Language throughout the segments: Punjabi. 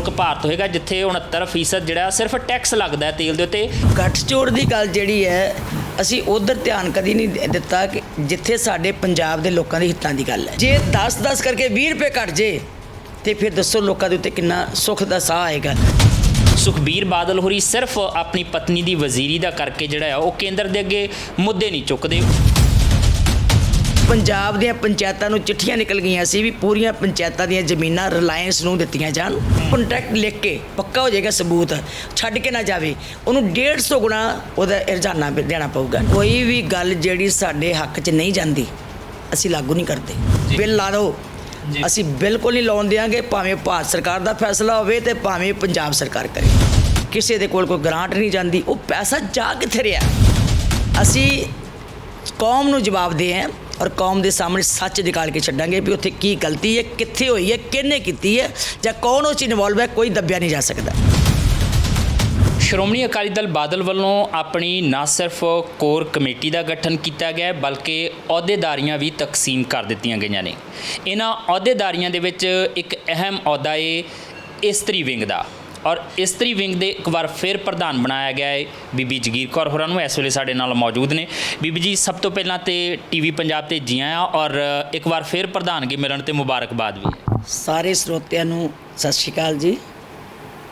ਮੁਲਕ ਭਾਰਤ ਹੋਏਗਾ ਜਿੱਥੇ 69% ਜਿਹੜਾ ਸਿਰਫ ਟੈਕਸ ਲੱਗਦਾ ਹੈ ਤੇਲ ਦੇ ਉੱਤੇ। ਗੱਠਜੋੜ ਦੀ ਗੱਲ ਜਿਹੜੀ ਹੈ ਅਸੀਂ ਉਧਰ ਧਿਆਨ ਕਦੀ ਨਹੀਂ ਦਿੱਤਾ ਕਿ ਜਿੱਥੇ ਸਾਡੇ ਪੰਜਾਬ ਦੇ ਲੋਕਾਂ ਦੇ ਹਿੱਤਾਂ ਦੀ ਗੱਲ ਹੈ। ਜੇ 10-10 ਕਰਕੇ 20 ਰੁਪਏ ਘਟ ਜੇ ਤੇ ਫਿਰ ਦੱਸੋ ਲੋਕਾਂ ਦੇ ਉੱਤੇ ਕਿੰਨਾ ਸੁੱਖ ਦਾ ਸਾਹ ਆਏਗਾ। ਸੁਖਬੀਰ ਬਾਦਲ ਹੋਰੀ ਸਿਰਫ ਆਪਣੀ ਪਤਨੀ ਦੀ ਵਜ਼ੀਰੀ ਦਾ ਕਰਕੇ ਜਿਹੜਾ ਆ ਉਹ ਕੇਂਦਰ ਦੇ ਅੱਗੇ ਮੁੱਦੇ ਨਹੀਂ ਚੁੱਕਦੇ। ਪੰਜਾਬ ਦੀਆਂ ਪੰਚਾਇਤਾਂ ਨੂੰ ਚਿੱਠੀਆਂ ਨਿਕਲ ਗਈਆਂ ਸੀ ਵੀ ਪੂਰੀਆਂ ਪੰਚਾਇਤਾਂ ਦੀਆਂ ਜ਼ਮੀਨਾਂ ਰਿਲਾਇੰਸ ਨੂੰ ਦਿੱਤੀਆਂ ਜਾਣ। ਕੰਟਰੈਕਟ ਲਿਖ ਕੇ ਪੱਕਾ ਹੋ ਜਾਏਗਾ, ਸਬੂਤ ਛੱਡ ਕੇ ਨਾ ਜਾਵੇ, ਉਹਨੂੰ 150 ਗੁਣਾ ਉਹਦਾ ਰੁਝਾਨਾ ਦੇਣਾ ਪਊਗਾ। ਕੋਈ ਵੀ ਗੱਲ ਜਿਹੜੀ ਸਾਡੇ ਹੱਕ 'ਚ ਨਹੀਂ ਜਾਂਦੀ ਅਸੀਂ ਲਾਗੂ ਨਹੀਂ ਕਰਦੇ। ਬਿੱਲ ਲਾ ਦਿਓ, ਅਸੀਂ ਬਿਲਕੁਲ ਨਹੀਂ ਲਾਉਣ ਦਿਆਂਗੇ, ਭਾਵੇਂ ਭਾਰਤ ਸਰਕਾਰ ਦਾ ਫੈਸਲਾ ਹੋਵੇ ਤੇ ਭਾਵੇਂ ਪੰਜਾਬ ਸਰਕਾਰ ਕਰੇ। ਕਿਸੇ ਦੇ ਕੋਲ ਕੋਈ ਗ੍ਰਾਂਟ ਨਹੀਂ ਜਾਂਦੀ, ਉਹ ਪੈਸਾ ਜਾ ਕਿੱਥੇ ਰਿਹਾ। ਅਸੀਂ ਕੌਮ ਨੂੰ ਜਵਾਬਦੇਹ ਹਾਂ ਔਰ ਕੌਮ ਦੇ ਸਾਹਮਣੇ ਸੱਚ ਨਿਕਾਲ ਕੇ ਛੱਡਾਂਗੇ ਵੀ ਉੱਥੇ ਕੀ ਗਲਤੀ ਹੈ, ਕਿੱਥੇ ਹੋਈ ਹੈ, ਕਿਹਨੇ ਕੀਤੀ ਹੈ ਜਾਂ ਕੌਣ ਉਸ 'ਚ ਇਨਵੋਲਵ ਹੈ, ਕੋਈ ਦੱਬਿਆ ਨਹੀਂ ਜਾ ਸਕਦਾ। ਸ਼੍ਰੋਮਣੀ ਅਕਾਲੀ ਦਲ ਬਾਦਲ ਵੱਲੋਂ ਆਪਣੀ ਨਾ ਸਿਰਫ ਕੋਰ ਕਮੇਟੀ ਦਾ ਗਠਨ ਕੀਤਾ ਗਿਆ ਬਲਕਿ ਅਹੁਦੇਦਾਰੀਆਂ ਵੀ ਤਕਸੀਮ ਕਰ ਦਿੱਤੀਆਂ ਗਈਆਂ ਨੇ। ਇਹਨਾਂ ਅਹੁਦੇਦਾਰੀਆਂ ਦੇ ਵਿੱਚ ਇੱਕ ਅਹਿਮ ਅਹੁਦਾ ਹੈ ਇਸਤਰੀ ਵਿੰਗ ਦਾ ਔਰ ਇਸਤਰੀ ਵਿੰਗ ਦੇ ਇੱਕ ਵਾਰ ਫਿਰ ਪ੍ਰਧਾਨ ਬਣਾਇਆ ਗਿਆ ਹੈ ਬੀਬੀ ਜਗੀਰ ਕੌਰ ਹੋਰਾਂ ਨੂੰ। ਇਸ ਵੇਲੇ ਸਾਡੇ ਨਾਲ ਮੌਜੂਦ ਨੇ। ਬੀਬੀ ਜੀ, ਸਭ ਤੋਂ ਪਹਿਲਾਂ ਤੇ ਟੀਵੀ ਪੰਜਾਬ ਤੇ ਜੀ ਆਇਆਂ ਔਰ ਇੱਕ ਵਾਰ ਫਿਰ ਪ੍ਰਧਾਨਗੀ ਮਿਲਣ ਤੇ ਮੁਬਾਰਕਬਾਦ ਵੀ। ਸਾਰੇ ਸਰੋਤਿਆਂ ਨੂੰ ਸਤਿ ਸ਼੍ਰੀ ਅਕਾਲ ਜੀ,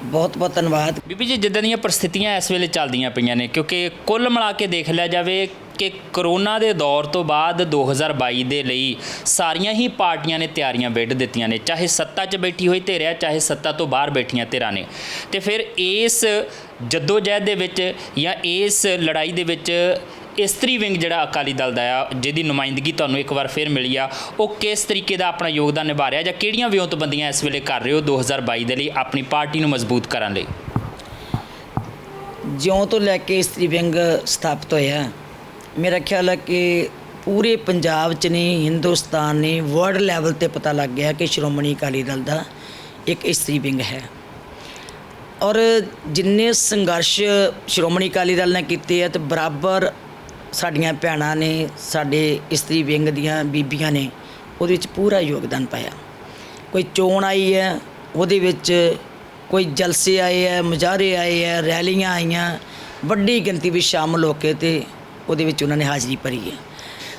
ਬਹੁਤ ਬਹੁਤ ਧੰਨਵਾਦ। ਬੀਬੀ ਜੀ, ਜਿੱਦਾਂ ਦੀਆਂ ਪ੍ਰਸਥਿਤੀਆਂ ਇਸ ਵੇਲੇ ਚੱਲਦੀਆਂ ਪਈਆਂ ਨੇ, ਕਿਉਂਕਿ ਕੁੱਲ ਮਿਲਾ ਕੇ ਦੇਖ ਲਿਆ ਜਾਵੇ ਕਿ ਕਰੋਨਾ ਦੇ ਦੌਰ ਤੋਂ ਬਾਅਦ 2022 ਦੇ ਲਈ ਸਾਰੀਆਂ ਹੀ ਪਾਰਟੀਆਂ ਨੇ ਤਿਆਰੀਆਂ ਵਿੱਢ ਦਿੱਤੀਆਂ ਨੇ, ਚਾਹੇ ਸੱਤਾ 'ਚ ਬੈਠੀ ਹੋਈ ਧਿਰ ਹੈ, ਚਾਹੇ ਸੱਤਾ ਤੋਂ ਬਾਹਰ ਬੈਠੀਆਂ ਧਿਰਾਂ ਨੇ। ਤੇ ਫਿਰ ਇਸ ਜੱਦੋ-ਜਹਿਦ ਦੇ ਵਿੱਚ ਜਾਂ ਇਸ ਲੜਾਈ ਦੇ ਵਿੱਚ ਇਸਤਰੀ ਵਿੰਗ ਜਿਹੜਾ ਅਕਾਲੀ ਦਲ ਦਾ ਆ, ਜਿਹਦੀ ਨੁਮਾਇੰਦਗੀ ਤੁਹਾਨੂੰ ਇੱਕ ਵਾਰ ਫਿਰ ਮਿਲੀ ਆ, ਉਹ ਕਿਸ ਤਰੀਕੇ ਦਾ ਆਪਣਾ ਯੋਗਦਾਨ ਨਿਭਾ ਰਿਹਾ ਜਾਂ ਕਿਹੜੀਆਂ ਵਿਉਂਤਬੰਦੀਆਂ ਇਸ ਵੇਲੇ ਕਰ ਰਹੇ ਹੋ 2022 ਦੇ ਲਈ ਆਪਣੀ ਪਾਰਟੀ ਨੂੰ ਮਜ਼ਬੂਤ ਕਰਨ ਲਈ? ਜਿਉਂ ਤੋਂ ਲੈ ਕੇ ਇਸਤਰੀ ਵਿੰਗ ਸਥਾਪਿਤ ਹੋਇਆ, ਮੇਰਾ ਖਿਆਲ ਹੈ ਕਿ ਪੂਰੇ ਪੰਜਾਬ 'ਚ ਨਹੀਂ, ਹਿੰਦੁਸਤਾਨ ਨੇ ਵਰਲਡ ਲੈਵਲ 'ਤੇ ਪਤਾ ਲੱਗ ਗਿਆ ਕਿ ਸ਼੍ਰੋਮਣੀ ਅਕਾਲੀ ਦਲ ਦਾ ਇੱਕ ਇਸਤਰੀ ਵਿੰਗ ਹੈ। ਔਰ ਜਿੰਨੇ ਸੰਘਰਸ਼ ਸ਼੍ਰੋਮਣੀ ਅਕਾਲੀ ਦਲ ਨੇ ਕੀਤੇ ਆ ਤੇ ਬਰਾਬਰ ਸਾਡੀਆਂ ਭੈਣਾਂ ਨੇ, ਸਾਡੇ ਇਸਤਰੀ ਵਿੰਗ ਦੀਆਂ ਬੀਬੀਆਂ ਨੇ ਉਹਦੇ ਵਿੱਚ ਪੂਰਾ ਯੋਗਦਾਨ ਪਾਇਆ। ਕੋਈ ਚੋਣ ਆਈ ਹੈ ਉਹਦੇ ਵਿੱਚ, ਕੋਈ ਜਲਸੇ ਆਏ ਹੈ, ਮੁਜ਼ਾਹਰੇ ਆਏ ਹੈ, ਰੈਲੀਆਂ ਆਈਆਂ, ਵੱਡੀ ਗਿਣਤੀ ਵਿੱਚ ਸ਼ਾਮਲ ਹੋ ਕੇ ਤੇ ਉਹਦੇ ਵਿੱਚ ਉਹਨਾਂ ਨੇ ਹਾਜ਼ਰੀ ਭਰੀ ਹੈ।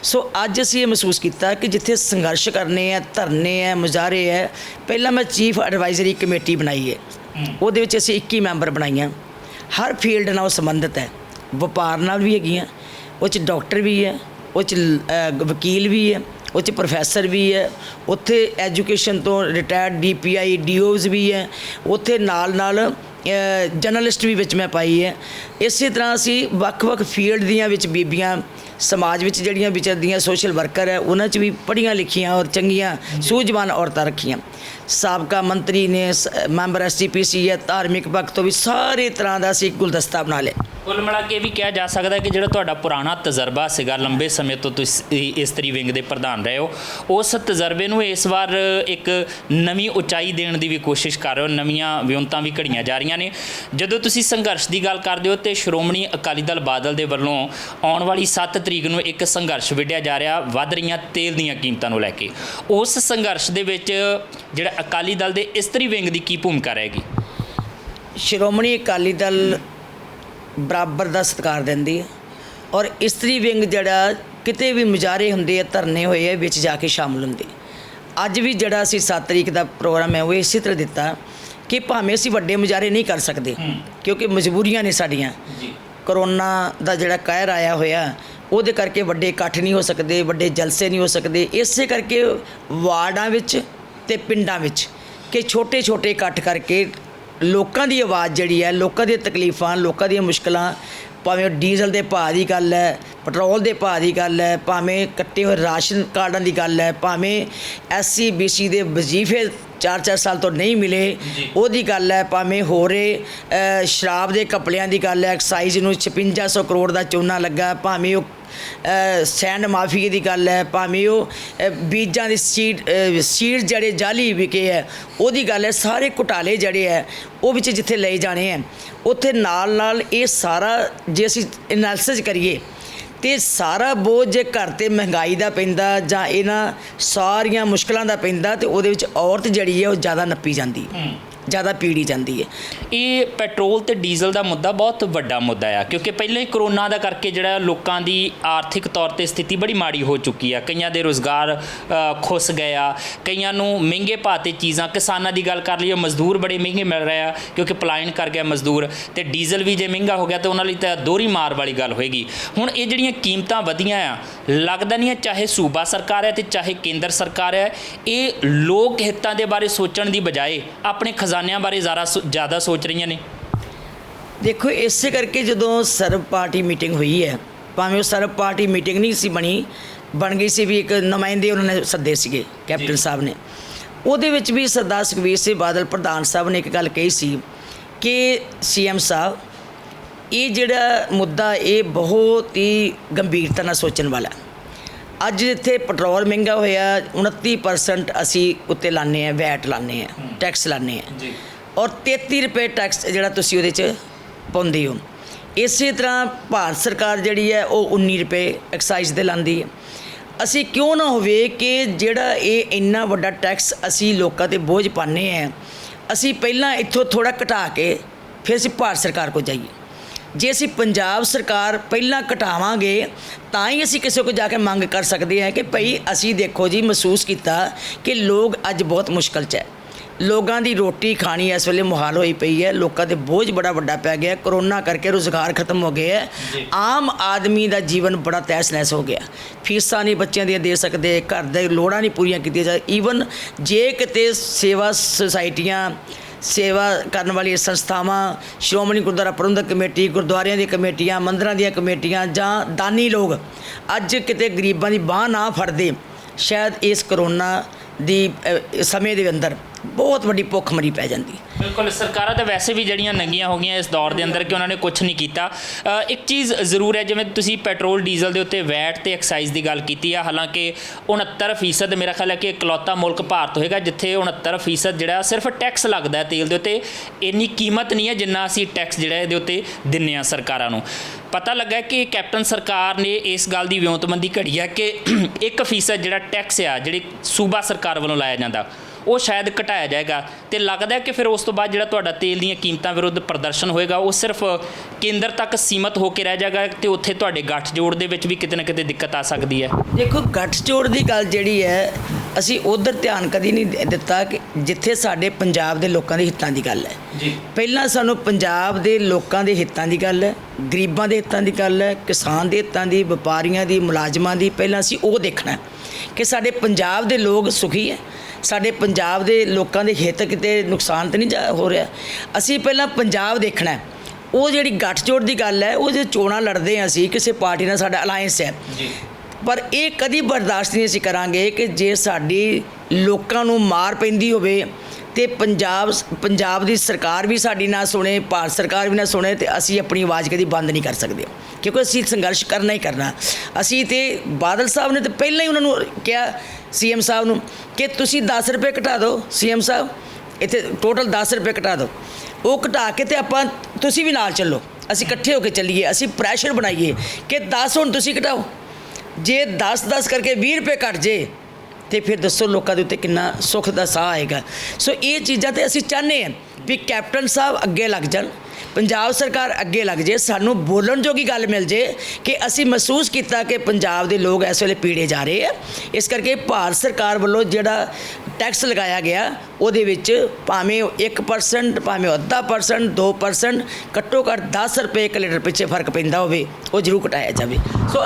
ਸੋ ਅੱਜ ਅਸੀਂ ਇਹ ਮਹਿਸੂਸ ਕੀਤਾ ਕਿ ਜਿੱਥੇ ਸੰਘਰਸ਼ ਕਰਨੇ ਹੈ, ਧਰਨੇ ਹੈ, ਮੁਜ਼ਾਹਰੇ ਹੈ, ਪਹਿਲਾਂ ਮੈਂ ਚੀਫ ਐਡਵਾਈਜ਼ਰੀ ਕਮੇਟੀ ਬਣਾਈ ਹੈ। ਉਹਦੇ ਵਿੱਚ ਅਸੀਂ 21 ਮੈਂਬਰ ਬਣਾਈਆਂ, ਹਰ ਫੀਲਡ ਨਾਲ ਉਹ ਸੰਬੰਧਿਤ ਹੈ। ਵਪਾਰ ਨਾਲ ਵੀ ਹੈਗੀਆਂ, ਉਹ 'ਚ ਡਾਕਟਰ ਵੀ ਹੈ, ਉਹ 'ਚ ਵਕੀਲ ਵੀ ਹੈ, ਉਹ 'ਚ ਪ੍ਰੋਫੈਸਰ ਵੀ ਹੈ, ਉੱਥੇ ਐਜੂਕੇਸ਼ਨ ਤੋਂ ਰਿਟਾਇਰਡ DPI DOs ਵੀ ਹੈ, ਉੱਥੇ ਨਾਲ ਜਰਨਲਿਸਟ ਵੀ ਵਿੱਚ ਮੈਂ ਪਾਈ ਹੈ। ਇਸੇ ਤਰ੍ਹਾਂ ਅਸੀਂ ਵੱਖ-ਵੱਖ ਫੀਲਡ ਦੀਆਂ ਵਿੱਚ ਬੀਬੀਆਂ ਸਮਾਜ ਵਿੱਚ ਜਿਹੜੀਆਂ ਵਿਚਰਦੀਆਂ, ਸੋਸ਼ਲ ਵਰਕਰ ਹੈ, ਉਹਨਾਂ 'ਚ ਵੀ ਪੜ੍ਹੀਆਂ ਲਿਖੀਆਂ ਔਰ ਚੰਗੀਆਂ ਸੂਝਵਾਨ ਔਰਤਾਂ ਰੱਖੀਆਂ। ਸਾਬਕਾ ਮੰਤਰੀ ਨੇ, ਮੈਂਬਰ SGPC ਹੈ, ਧਾਰਮਿਕ ਪੱਖ ਤੋਂ ਵੀ ਸਾਰੇ ਤਰ੍ਹਾਂ ਦਾ ਅਸੀਂ ਗੁਲਦਸਤਾ ਬਣਾ ਲਿਆ। ਕੁੱਲ ਮਿਲਾ ਕੇ ਵੀ ਕਿਹਾ ਜਾ ਸਕਦਾ ਕਿ ਜਿਹੜਾ ਤੁਹਾਡਾ ਪੁਰਾਣਾ ਤਜਰਬਾ ਸੀਗਾ, ਲੰਬੇ ਸਮੇਂ ਤੋਂ ਤੁਸੀਂ ਇਸਤਰੀ ਵਿੰਗ ਦੇ ਪ੍ਰਧਾਨ ਰਹੇ ਹੋ, ਉਸ ਤਜਰਬੇ ਨੂੰ ਇਸ ਵਾਰ ਇੱਕ ਨਵੀਂ ਉਚਾਈ ਦੇਣ ਦੀ ਵੀ ਕੋਸ਼ਿਸ਼ ਕਰ ਰਹੇ ਹੋ, ਨਵੀਆਂ ਵਿਉਂਤਾਂ ਵੀ ਘੜੀਆਂ ਜਾ ਰਹੀਆਂ ਨੇ। ਜਦੋਂ ਤੁਸੀਂ ਸੰਘਰਸ਼ ਦੀ ਗੱਲ ਕਰਦੇ ਹੋ ਤੇ ਸ਼੍ਰੋਮਣੀ ਅਕਾਲੀ ਦਲ ਬਾਦਲ ਦੇ ਵੱਲੋਂ ਆਉਣ ਵਾਲੀ 7 ਤਰੀਕ ਨੂੰ ਇੱਕ ਸੰਘਰਸ਼ ਵਿੱਢਿਆ ਜਾ ਰਿਹਾ ਵੱਧ ਰਹੀਆਂ ਤੇਲ ਦੀਆਂ ਕੀਮਤਾਂ ਨੂੰ ਲੈ ਕੇ। ਉਸ ਸੰਘਰਸ਼ ਦੇ ਵਿੱਚ ਜਿਹੜਾ ਅਕਾਲੀ ਦਲ ਦੇ ਇਸਤਰੀ ਵਿੰਗ ਦੀ ਕੀ ਭੂਮਿਕਾ ਰਹੇਗੀ? ਸ਼੍ਰੋਮਣੀ ਅਕਾਲੀ ਦਲ ਬਰਾਬਰ ਦਾ ਸਤਿਕਾਰ ਦਿੰਦੀ ਹੈ ਔਰ ਇਸਤਰੀ ਵਿੰਗ ਜਿਹੜਾ ਕਿਤੇ ਵੀ ਮੁਜ਼ਾਹਰੇ ਹੁੰਦੇ ਆ, ਧਰਨੇ ਹੋਏ ਆ, ਵਿੱਚ ਜਾ ਕੇ ਸ਼ਾਮਲ ਹੁੰਦੇ। ਅੱਜ ਵੀ ਜਿਹੜਾ ਅਸੀਂ 7 ਤਰੀਕ ਦਾ ਪ੍ਰੋਗਰਾਮ ਹੈ ਉਹ ਇਸੇ ਤਰ੍ਹਾਂ ਦਿੱਤਾ ਕਿ ਭਾਵੇਂ ਅਸੀਂ ਵੱਡੇ ਮੁਜ਼ਾਹਰੇ ਨਹੀਂ ਕਰ ਸਕਦੇ ਕਿਉਂਕਿ ਮਜਬੂਰੀਆਂ ਨੇ ਸਾਡੀਆਂ। ਕਰੋਨਾ ਦਾ ਜਿਹੜਾ ਕਹਿਰ ਆਇਆ ਹੋਇਆ ਉਹਦੇ ਕਰਕੇ ਵੱਡੇ ਇਕੱਠ ਨਹੀਂ ਹੋ ਸਕਦੇ, ਵੱਡੇ ਜਲਸੇ ਨਹੀਂ ਹੋ ਸਕਦੇ। ਇਸੇ ਕਰਕੇ ਵਾਰਡਾਂ ਵਿੱਚ ਤੇ ਪਿੰਡਾਂ ਵਿੱਚ ਕਿ ਛੋਟੇ ਇਕੱਠ ਕਰਕੇ ਲੋਕਾਂ ਦੀ ਆਵਾਜ਼ ਜਿਹੜੀ ਹੈ, ਲੋਕਾਂ ਦੀਆਂ ਤਕਲੀਫਾਂ, ਲੋਕਾਂ ਦੀਆਂ ਮੁਸ਼ਕਲਾਂ, ਭਾਵੇਂ ਡੀਜ਼ਲ ਦੇ ਭਾਅ ਦੀ ਗੱਲ ਹੈ, ਪੈਟਰੋਲ ਦੇ ਭਾਅ ਦੀ ਗੱਲ ਹੈ, ਭਾਵੇਂ ਕੱਟੇ ਹੋਏ ਰਾਸ਼ਨ ਕਾਰਡਾਂ ਦੀ ਗੱਲ ਹੈ, ਭਾਵੇਂ SC BC ਦੇ ਵਜ਼ੀਫੇ 4-4 ਸਾਲ ਤੋਂ ਨਹੀਂ ਮਿਲੇ ਉਹਦੀ ਗੱਲ ਹੈ, ਭਾਵੇਂ ਹੋ ਰਹੇ ਸ਼ਰਾਬ ਦੇ ਘਪਲਿਆਂ ਦੀ ਗੱਲ ਹੈ, ਐਕਸਾਈਜ਼ ਨੂੰ 5600 ਕਰੋੜ ਦਾ ਚੂਨਾ ਲੱਗਾ, ਭਾਵੇਂ ਉਹ ਸੈਂਡ ਮਾਫੀਏ ਦੀ ਗੱਲ ਹੈ, ਭਾਵੇਂ ਉਹ ਬੀਜਾਂ ਦੀ ਸੀਡ ਜਿਹੜੇ ਜਾਲੀ ਵਿਕੇ ਹੈ ਉਹਦੀ ਗੱਲ ਹੈ। ਸਾਰੇ ਘੁਟਾਲੇ ਜਿਹੜੇ ਹੈ ਉਹ ਵਿੱਚ ਜਿੱਥੇ ਲਏ ਜਾਣੇ ਹੈ, ਉੱਥੇ ਨਾਲ ਇਹ ਸਾਰਾ ਜੇ ਅਸੀਂ ਐਨਾਲਿਸਿਸ ਕਰੀਏ ਤੇ ਸਾਰਾ ਬੋਝ ਜੇ ਘਰ 'ਤੇ ਮਹਿੰਗਾਈ ਦਾ ਪੈਂਦਾ ਜਾਂ ਇਹਨਾਂ ਸਾਰੀਆਂ ਮੁਸ਼ਕਲਾਂ ਦਾ ਪੈਂਦਾ ਤੇ ਉਹਦੇ ਵਿੱਚ ਔਰਤ ਜਿਹੜੀ ਹੈ ਉਹ ਜ਼ਿਆਦਾ ਨੱਪੀ ਜਾਂਦੀ। ਜ਼ਿਆਦਾ ਪੀੜੀ ਜਾਂਦੀ ਹੈ। ਇਹ ਪੈਟਰੋਲ ਤੇ ਡੀਜ਼ਲ ਦਾ ਮੁੱਦਾ ਬਹੁਤ ਵੱਡਾ ਮੁੱਦਾ ਆ, ਕਿਉਂਕਿ ਪਹਿਲਾਂ ਹੀ ਕਰੋਨਾ ਦਾ ਕਰਕੇ ਜਿਹੜਾ ਲੋਕਾਂ ਦੀ ਆਰਥਿਕ ਤੌਰ ਤੇ ਸਥਿਤੀ ਬੜੀ ਮਾੜੀ ਹੋ ਚੁੱਕੀ ਆ। ਕਈਆਂ ਦੇ ਰੁਜ਼ਗਾਰ ਖੁੱਸ ਗਏ ਆ, ਕਈਆਂ ਨੂੰ ਮਹਿੰਗੇ ਭਾਅ ਤੇ ਚੀਜ਼ਾਂ, ਕਿਸਾਨਾਂ ਦੀ ਗੱਲ ਕਰ ਲਈਏ ਮਜ਼ਦੂਰ ਬੜੇ ਮਹਿੰਗੇ ਮਿਲ ਰਹੇ ਆ ਕਿਉਂਕਿ ਪਲਾਇਨ ਕਰ ਗਿਆ ਮਜ਼ਦੂਰ, ਤੇ ਡੀਜ਼ਲ ਵੀ ਜੇ ਮਹਿੰਗਾ ਹੋ ਗਿਆ ਤਾਂ ਉਹਨਾਂ ਲਈ ਤਾਂ ਦੋਹਰੀ ਮਾਰ ਵਾਲੀ ਗੱਲ ਹੋਏਗੀ। ਹੁਣ ਇਹ ਜਿਹੜੀਆਂ ਕੀਮਤਾਂ ਵਧੀਆਂ ਆ, ਲੱਗਦਾ ਨਹੀਂ ਹੈ ਚਾਹੇ ਸੂਬਾ ਸਰਕਾਰ ਹੈ ਤੇ ਚਾਹੇ ਕੇਂਦਰ ਸਰਕਾਰ ਹੈ, ਇਹ ਲੋਕ ਹਿੱਤਾਂ ਦੇ ਬਾਰੇ ਸੋਚਣ ਦੀ ਬਜਾਏ ਆਪਣੇ ਖਜ਼ਾਨਿਆਂ ਬਾਰੇ ਜ਼ਿਆਦਾ ਸੋਚ ਰਹੀਆਂ ਨੇ। ਦੇਖੋ, ਇਸੇ ਕਰਕੇ ਜਦੋਂ ਸਰਬ ਪਾਰਟੀ ਮੀਟਿੰਗ ਹੋਈ ਹੈ, ਭਾਵੇਂ ਉਹ ਸਰਬ ਪਾਰਟੀ ਮੀਟਿੰਗ ਨਹੀਂ ਸੀ ਬਣ ਗਈ ਸੀ ਵੀ ਇੱਕ ਨੁਮਾਇੰਦੇ ਉਹਨਾਂ ਨੇ ਸੱਦੇ ਸੀਗੇ ਕੈਪਟਨ ਸਾਹਿਬ ਨੇ, ਉਹਦੇ ਵਿੱਚ ਵੀ ਸਰਦਾਰ ਸੁਖਬੀਰ ਸਿੰਘ ਬਾਦਲ ਪ੍ਰਧਾਨ ਸਾਹਿਬ ਨੇ ਇੱਕ ਗੱਲ ਕਹੀ ਸੀ ਕਿ CM ਸਾਹਿਬ, ਇਹ ਜਿਹੜਾ ਮੁੱਦਾ ਇਹ ਬਹੁਤ ਹੀ ਗੰਭੀਰਤਾ ਨਾਲ ਸੋਚਣ ਵਾਲਾ। ਅੱਜ ਇੱਥੇ ਪੈਟਰੋਲ ਮਹਿੰਗਾ ਹੋਇਆ, 29% ਅਸੀਂ ਉੱਤੇ ਲਾਉਂਦੇ ਹਾਂ, ਵੈਟ ਲਾਉਂਦੇ ਹਾਂ, ਟੈਕਸ ਲਾਉਂਦੇ ਹਾਂ ਜੀ, ਔਰ 33 ਰੁਪਏ ਟੈਕਸ ਜਿਹੜਾ ਤੁਸੀਂ ਉਹਦੇ 'ਚ ਪਾਉਂਦੇ ਹੋ। ਇਸੇ ਤਰ੍ਹਾਂ ਭਾਰਤ ਸਰਕਾਰ ਜਿਹੜੀ ਹੈ ਉਹ 19 ਰੁਪਏ ਐਕਸਾਈਜ਼ ਦੇ ਲਾਉਂਦੀ ਹੈ। ਅਸੀਂ ਕਿਉਂ ਨਾ ਹੋਵੇ ਕਿ ਜਿਹੜਾ ਇਹ ਇੰਨਾ ਵੱਡਾ ਟੈਕਸ ਅਸੀਂ ਲੋਕਾਂ 'ਤੇ ਬੋਝ ਪਾਉਂਦੇ ਹਾਂ, ਅਸੀਂ ਪਹਿਲਾਂ ਇੱਥੋਂ ਥੋੜ੍ਹਾ ਘਟਾ ਕੇ ਫਿਰ ਅਸੀਂ ਭਾਰਤ ਸਰਕਾਰ ਕੋਲ ਜਾਈਏ। ਜੇ ਅਸੀਂ ਪੰਜਾਬ ਸਰਕਾਰ ਪਹਿਲਾਂ ਘਟਾਵਾਂਗੇ ਤਾਂ ਹੀ ਅਸੀਂ ਕਿਸੇ ਕੋਲ ਜਾ ਕੇ ਮੰਗ ਕਰ ਸਕਦੇ ਹਾਂ ਕਿ ਭਈ ਅਸੀਂ ਦੇਖੋ ਜੀ ਮਹਿਸੂਸ ਕੀਤਾ ਕਿ ਲੋਕ ਅੱਜ ਬਹੁਤ ਮੁਸ਼ਕਲ 'ਚ ਹੈ, ਲੋਕਾਂ ਦੀ ਰੋਟੀ ਖਾਣੀ ਇਸ ਵੇਲੇ ਮੁਹਾਲ ਹੋਈ ਪਈ ਹੈ, ਲੋਕਾਂ 'ਤੇ ਬੋਝ ਬੜਾ ਵੱਡਾ ਪੈ ਗਿਆ, ਕਰੋਨਾ ਕਰਕੇ ਰੁਜ਼ਗਾਰ ਖਤਮ ਹੋ ਗਏ ਹੈ, ਆਮ ਆਦਮੀ ਦਾ ਜੀਵਨ ਬੜਾ ਤਹਿਸ ਨਹਿਸ ਹੋ ਗਿਆ, ਫੀਸਾਂ ਨਹੀਂ ਬੱਚਿਆਂ ਦੀਆਂ ਦੇ ਸਕਦੇ, ਘਰ ਦੇ ਲੋੜਾਂ ਨਹੀਂ ਪੂਰੀਆਂ ਕੀਤੀਆਂ ਜਾ, ਈਵਨ ਜੇ ਕਿਤੇ ਸੇਵਾ ਸੁਸਾਇਟੀਆਂ, ਸੇਵਾ ਕਰਨ ਵਾਲੀਆਂ ਸੰਸਥਾਵਾਂ, ਸ਼੍ਰੋਮਣੀ ਗੁਰਦੁਆਰਾ ਪ੍ਰਬੰਧਕ ਕਮੇਟੀ, ਗੁਰਦੁਆਰਿਆਂ ਦੀਆਂ ਕਮੇਟੀਆਂ, ਮੰਦਰਾਂ ਦੀਆਂ ਕਮੇਟੀਆਂ ਜਾਂ ਦਾਨੀ ਲੋਕ ਅੱਜ ਕਿਤੇ ਗਰੀਬਾਂ ਦੀ ਬਾਂਹ ਨਾ ਫੜਦੇ, ਸ਼ਾਇਦ ਇਸ ਕਰੋਨਾ ਦੀ ਸਮੇਂ ਦੇ ਅੰਦਰ ਬਹੁਤ ਵੱਡੀ ਭੁੱਖਮਰੀ ਪੈ ਜਾਂਦੀ। ਬਿਲਕੁਲ, ਸਰਕਾਰਾਂ ਤਾਂ ਵੈਸੇ ਵੀ ਜਿਹੜੀਆਂ ਨੰਗੀਆਂ ਹੋ ਗਈਆਂ ਇਸ ਦੌਰ ਦੇ ਅੰਦਰ ਕਿ ਉਹਨਾਂ ਨੇ ਕੁਝ ਨਹੀਂ ਕੀਤਾ। ਇੱਕ ਚੀਜ਼ ਜ਼ਰੂਰ ਹੈ, ਜਿਵੇਂ ਤੁਸੀਂ ਪੈਟਰੋਲ ਡੀਜ਼ਲ ਦੇ ਉੱਤੇ ਵੈਟ ਤੇ ਐਕਸਾਈਜ਼ ਦੀ ਗੱਲ ਕੀਤੀ ਆ, ਹਾਲਾਂਕਿ 69% ਮੇਰਾ ਖਿਆਲ ਹੈ ਕਿ ਇਕਲੌਤਾ ਮੁਲਕ ਭਾਰਤ ਹੋਏਗਾ ਜਿੱਥੇ 69% ਜਿਹੜਾ ਸਿਰਫ ਟੈਕਸ ਲੱਗਦਾ ਹੈ ਤੇਲ ਦੇ ਉੱਤੇ। ਇੰਨੀ ਕੀਮਤ ਨਹੀਂ ਹੈ ਜਿੰਨਾ ਅਸੀਂ ਟੈਕਸ ਜਿਹੜਾ ਇਹਦੇ ਉੱਤੇ ਦਿੰਦੇ ਹਾਂ ਸਰਕਾਰਾਂ ਨੂੰ। ਪਤਾ ਲੱਗਾ ਕਿ ਕੈਪਟਨ ਸਰਕਾਰ ਨੇ ਇਸ ਗੱਲ ਦੀ ਵਿਉਂਤਬੰਦੀ ਘੜੀ ਹੈ ਕਿ 1% ਜਿਹੜਾ ਟੈਕਸ ਆ ਜਿਹੜੀ ਸੂਬਾ ਸਰਕਾਰ ਵੱਲੋਂ ਲਾਇਆ ਜਾਂਦਾ ਉਹ ਸ਼ਾਇਦ ਘਟਾਇਆ ਜਾਏਗਾ, ਅਤੇ ਲੱਗਦਾ ਕਿ ਫਿਰ ਉਸ ਤੋਂ ਬਾਅਦ ਜਿਹੜਾ ਤੁਹਾਡਾ ਤੇਲ ਦੀਆਂ ਕੀਮਤਾਂ ਵਿਰੁੱਧ ਪ੍ਰਦਰਸ਼ਨ ਹੋਏਗਾ ਉਹ ਸਿਰਫ ਕੇਂਦਰ ਤੱਕ ਸੀਮਤ ਹੋ ਕੇ ਰਹਿ ਜਾਏਗਾ ਅਤੇ ਉੱਥੇ ਤੁਹਾਡੇ ਗੱਠਜੋੜ ਦੇ ਵਿੱਚ ਵੀ ਕਿਤੇ ਨਾ ਕਿਤੇ ਦਿੱਕਤ ਆ ਸਕਦੀ ਹੈ। ਦੇਖੋ, ਗੱਠਜੋੜ ਦੀ ਗੱਲ ਜਿਹੜੀ ਹੈ ਅਸੀਂ ਉਧਰ ਧਿਆਨ ਕਦੀ ਨਹੀਂ ਦਿੱਤਾ ਕਿ ਜਿੱਥੇ ਸਾਡੇ ਪੰਜਾਬ ਦੇ ਲੋਕਾਂ ਦੇ ਹਿੱਤਾਂ ਦੀ ਗੱਲ ਹੈ ਜੀ। ਪਹਿਲਾਂ ਸਾਨੂੰ ਪੰਜਾਬ ਦੇ ਲੋਕਾਂ ਦੇ ਹਿੱਤਾਂ ਦੀ ਗੱਲ ਹੈ, ਗਰੀਬਾਂ ਦੇ ਹਿੱਤਾਂ ਦੀ ਗੱਲ ਹੈ, ਕਿਸਾਨ ਦੇ ਹਿੱਤਾਂ ਦੀ, ਵਪਾਰੀਆਂ ਦੀ, ਮੁਲਾਜ਼ਮਾਂ ਦੀ, ਪਹਿਲਾਂ ਅਸੀਂ ਉਹ ਦੇਖਣਾ ਕਿ ਸਾਡੇ ਪੰਜਾਬ ਦੇ ਲੋਕ ਸੁਖੀ ਹੈ, ਸਾਡੇ ਪੰਜਾਬ ਦੇ ਲੋਕਾਂ ਦੇ ਹਿੱਤ ਕਿਤੇ ਨੁਕਸਾਨ ਤਾਂ ਨਹੀਂ ਹੋ ਰਿਹਾ। ਅਸੀਂ ਪਹਿਲਾਂ ਪੰਜਾਬ ਦੇਖਣਾ। ਉਹ ਜਿਹੜੀ ਗੱਠਜੋੜ ਦੀ ਗੱਲ ਹੈ, ਉਹ ਜੇ ਚੋਣਾਂ ਲੜਦੇ ਹਾਂ ਅਸੀਂ ਕਿਸੇ ਪਾਰਟੀ ਨਾਲ ਸਾਡਾ ਅਲਾਇੰਸ ਹੈ ਜੀ, ਪਰ ਇਹ ਕਦੀ ਬਰਦਾਸ਼ਤ ਨਹੀਂ ਅਸੀਂ ਕਰਾਂਗੇ ਕਿ ਜੇ ਸਾਡੀ ਲੋਕਾਂ ਨੂੰ ਮਾਰ ਪੈਂਦੀ ਹੋਵੇ ਤੇ ਪੰਜਾਬ ਦੀ ਸਰਕਾਰ ਵੀ ਸਾਡੀ ਨਾ ਸੁਣੇ, ਭਾਰਤ ਸਰਕਾਰ ਵੀ ਨਾ ਸੁਣੇ, ਤੇ ਅਸੀਂ ਆਪਣੀ ਆਵਾਜ਼ ਕਦੀ ਬੰਦ ਨਹੀਂ ਕਰ ਸਕਦੇ ਕਿਉਂਕਿ ਅਸੀਂ ਸੰਘਰਸ਼ ਕਰਨਾ ਹੀ ਕਰਨਾ। ਅਸੀਂ ਤੇ ਬਾਦਲ ਸਾਹਿਬ ਨੇ ਤਾਂ ਪਹਿਲਾਂ ਹੀ ਉਹਨਾਂ ਨੂੰ ਕਿਹਾ CM ਸਾਹਿਬ ਨੂੰ ਕਿ ਤੁਸੀਂ 10 ਰੁਪਏ ਘਟਾ ਦਿਓ, CM ਸਾਹਿਬ ਇੱਥੇ ਟੋਟਲ 10 ਰੁਪਏ ਘਟਾ ਦਿਓ। ਉਹ ਘਟਾ ਕੇ ਤੇ ਆਪਾਂ ਤੁਸੀਂ ਵੀ ਨਾਲ ਚੱਲੋ, ਅਸੀਂ ਇਕੱਠੇ ਹੋ ਕੇ ਚੱਲੀਏ, ਅਸੀਂ ਪ੍ਰੈਸ਼ਰ ਬਣਾਈਏ ਕਿ 10 ਹੁਣ ਤੁਸੀਂ ਘਟਾਓ। ਜੇ 10 ਕਰਕੇ 20 ਰੁਪਏ ਘਟ ਜੇ ਤੇ ਫਿਰ ਦੱਸੋ ਲੋਕਾਂ ਦੇ ਉੱਤੇ ਕਿੰਨਾ ਸੁੱਖ ਦਾ ਸਾਹ ਆਏਗਾ। ਸੋ ਇਹ ਚੀਜ਼ਾਂ ਤੇ ਅਸੀਂ ਚਾਹੁੰਦੇ ਹਾਂ ਵੀ ਕੈਪਟਨ ਸਾਹਿਬ ਅੱਗੇ ਲੱਗ ਜਾਣ, ਪੰਜਾਬ ਸਰਕਾਰ ਅੱਗੇ ਲੱਗ ਜੇ, ਸਾਨੂੰ ਬੋਲਣ ਜੋਗੀ ਗੱਲ ਮਿਲ ਜੇ ਕਿ ਅਸੀਂ ਮਹਿਸੂਸ ਕੀਤਾ ਕਿ ਪੰਜਾਬ ਦੇ ਲੋਕ ਇਸ ਵੇਲੇ ਪੀੜੇ ਜਾ ਰਹੇ ਆ। ਇਸ ਕਰਕੇ ਭਾਰਤ ਸਰਕਾਰ ਵੱਲੋਂ ਜਿਹੜਾ ਟੈਕਸ ਲਗਾਇਆ ਗਿਆ ਉਹਦੇ ਵਿੱਚ ਭਾਵੇਂ 1%, ਭਾਵੇਂ 0.5%, 2%, ਘੱਟੋ ਘੱਟ 10 ਰੁਪਏ 1 ਲੀਟਰ ਪਿੱਛੇ ਫਰਕ ਪੈਂਦਾ ਹੋਵੇ ਉਹ ਜ਼ਰੂਰ ਘਟਾਇਆ ਜਾਵੇ। ਸੋ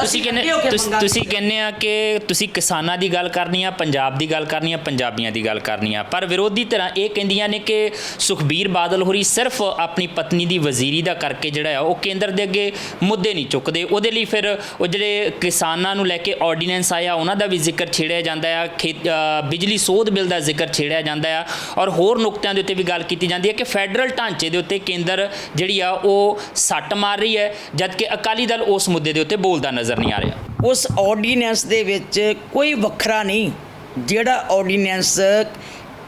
ਤੁਸੀਂ ਕਹਿੰਦੇ ਆ ਕਿ ਤੁਸੀਂ ਕਿਸਾਨਾਂ ਦੀ ਗੱਲ ਕਰਨੀ ਆ, ਪੰਜਾਬ ਦੀ ਗੱਲ ਕਰਨੀ ਆ, ਪੰਜਾਬੀਆਂ ਦੀ ਗੱਲ ਕਰਨੀ ਆ, ਪਰ ਵਿਰੋਧੀ ਧਿਰਾਂ ਇਹ ਕਹਿੰਦੀਆਂ ਨੇ ਕਿ ਸੁਖਬੀਰ ਬਾਦਲ ਹੋਰੀ ਸਿਰਫ ਆਪਣੀ ਪਤਨੀ ਦੀ ਵਜ਼ੀਰੀ ਦਾ ਕਰਕੇ ਜਿਹੜਾ ਆ ਉਹ ਕੇਂਦਰ ਦੇ ਅੱਗੇ ਮੁੱਦੇ ਨਹੀਂ ਚੁੱਕਦੇ। ਉਹਦੇ ਲਈ ਫਿਰ ਉਹ ਜਿਹੜੇ ਕਿਸਾਨਾਂ ਨੂੰ ਲੈ ਕੇ ਆਰਡੀਨੈਂਸ ਆਇਆ ਉਹਨਾਂ ਦਾ ਵੀ ਜ਼ਿਕਰ ਛੇੜਿਆ ਜਾਂਦਾ ਆ, ਬਿਜਲੀ ਸੋਧ ਬਿੱਲ ਦਾ ਜ਼ਿਕਰ ਛੇੜਿਆ ਜਾਂਦਾ ਆ, ਔਰ ਹੋਰ ਨੁਕਤਿਆਂ ਦੇ ਉੱਤੇ ਵੀ ਗੱਲ ਕੀਤੀ ਜਾਂਦੀ ਹੈ ਕਿ ਫੈਡਰਲ ਢਾਂਚੇ ਦੇ ਉੱਤੇ ਕੇਂਦਰ ਜਿਹੜੀ ਆ ਉਹ ਸੱਟ ਮਾਰ ਰਹੀ ਹੈ, ਜਦਕਿ ਅਕਾਲੀ ਦਲ ਉਸ ਮੁੱਦੇ ਦੇ ਉੱਤੇ ਬੋਲਦਾ ਨਜ਼ਰ ਨਹੀਂ ਆ ਰਿਹਾ। ਉਸ ਆਰਡੀਨੈਂਸ ਦੇ ਵਿੱਚ ਕੋਈ ਵੱਖਰਾ ਨਹੀਂ ਜਿਹੜਾ ਆਰਡੀਨੈਂਸ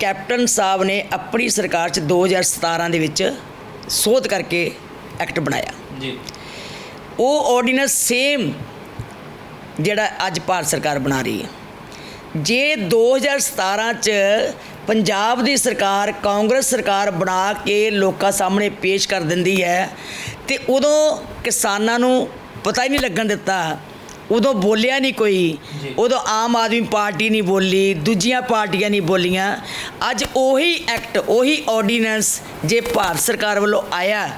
ਕੈਪਟਨ ਸਾਹਿਬ ਨੇ ਆਪਣੀ ਸਰਕਾਰ 'ਚ 2017 ਦੇ ਵਿੱਚ ਸੋਧ ਕਰਕੇ ਐਕਟ ਬਣਾਇਆ ਜੀ, ਉਹ ਆਰਡੀਨੈਂਸ ਸੇਮ ਜਿਹੜਾ ਅੱਜ ਭਾਰਤ ਸਰਕਾਰ ਬਣਾ ਰਹੀ ਹੈ। ਜੇ 2017 'ਚ ਪੰਜਾਬ ਦੀ ਸਰਕਾਰ ਕਾਂਗਰਸ ਸਰਕਾਰ ਬਣਾ ਕੇ ਲੋਕਾਂ ਸਾਹਮਣੇ ਪੇਸ਼ ਕਰ ਦਿੰਦੀ ਹੈ ਤੇ ਉਦੋਂ ਕਿਸਾਨਾਂ ਨੂੰ ਪਤਾ ਹੀ ਨਹੀਂ ਲੱਗਣ ਦਿੱਤਾ, ਉਦੋਂ ਬੋਲਿਆ ਨਹੀਂ ਕੋਈ, ਉਦੋਂ ਆਮ ਆਦਮੀ ਪਾਰਟੀ ਨਹੀਂ ਬੋਲੀ, ਦੂਜੀਆਂ ਪਾਰਟੀਆਂ ਨਹੀਂ ਬੋਲੀਆਂ। ਅੱਜ ਉਹੀ ਐਕਟ, ਉਹੀ ਆਰਡੀਨੈਂਸ ਜੇ ਭਾਰਤ ਸਰਕਾਰ ਵੱਲੋਂ ਆਇਆ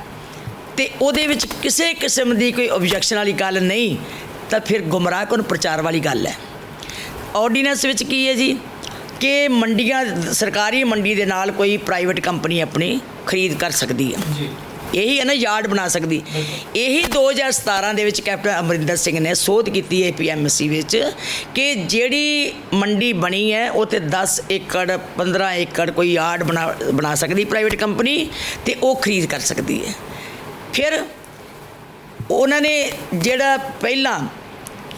ਤੇ ਉਹਦੇ ਵਿੱਚ ਕਿਸੇ ਕਿਸਮ ਦੀ ਕੋਈ ਓਬਜੈਕਸ਼ਨ ਵਾਲੀ ਗੱਲ ਨਹੀਂ, ਤਾਂ ਫਿਰ ਗੁੰਮਰਾਹਕੁਨ ਪ੍ਰਚਾਰ ਵਾਲੀ ਗੱਲ ਹੈ। ਆਰਡੀਨੈਂਸ ਵਿੱਚ ਕੀ ਹੈ ਜੀ ਕਿ ਮੰਡੀਆਂ, ਸਰਕਾਰੀ ਮੰਡੀ ਦੇ ਨਾਲ ਕੋਈ ਪ੍ਰਾਈਵੇਟ ਕੰਪਨੀ ਆਪਣੀ ਖਰੀਦ ਕਰ ਸਕਦੀ ਹੈ, ਇਹੀ ਹੈ ਨਾ, ਯਾਰਡ ਬਣਾ ਸਕਦੀ। ਇਹੀ 2017 ਦੇ ਵਿੱਚ ਕੈਪਟਨ ਅਮਰਿੰਦਰ ਸਿੰਘ ਨੇ ਸੋਧ ਕੀਤੀ ਹੈ APMC ਵਿੱਚ ਕਿ ਜਿਹੜੀ ਮੰਡੀ ਬਣੀ ਹੈ ਉਹ 'ਤੇ 10 ਏਕੜ 15 ਏਕੜ ਕੋਈ ਯਾਰਡ ਬਣਾ ਸਕਦੀ ਪ੍ਰਾਈਵੇਟ ਕੰਪਨੀ ਤੇ ਉਹ ਖਰੀਦ ਕਰ ਸਕਦੀ ਹੈ। ਫਿਰ ਉਹਨਾਂ ਨੇ ਜਿਹੜਾ ਪਹਿਲਾਂ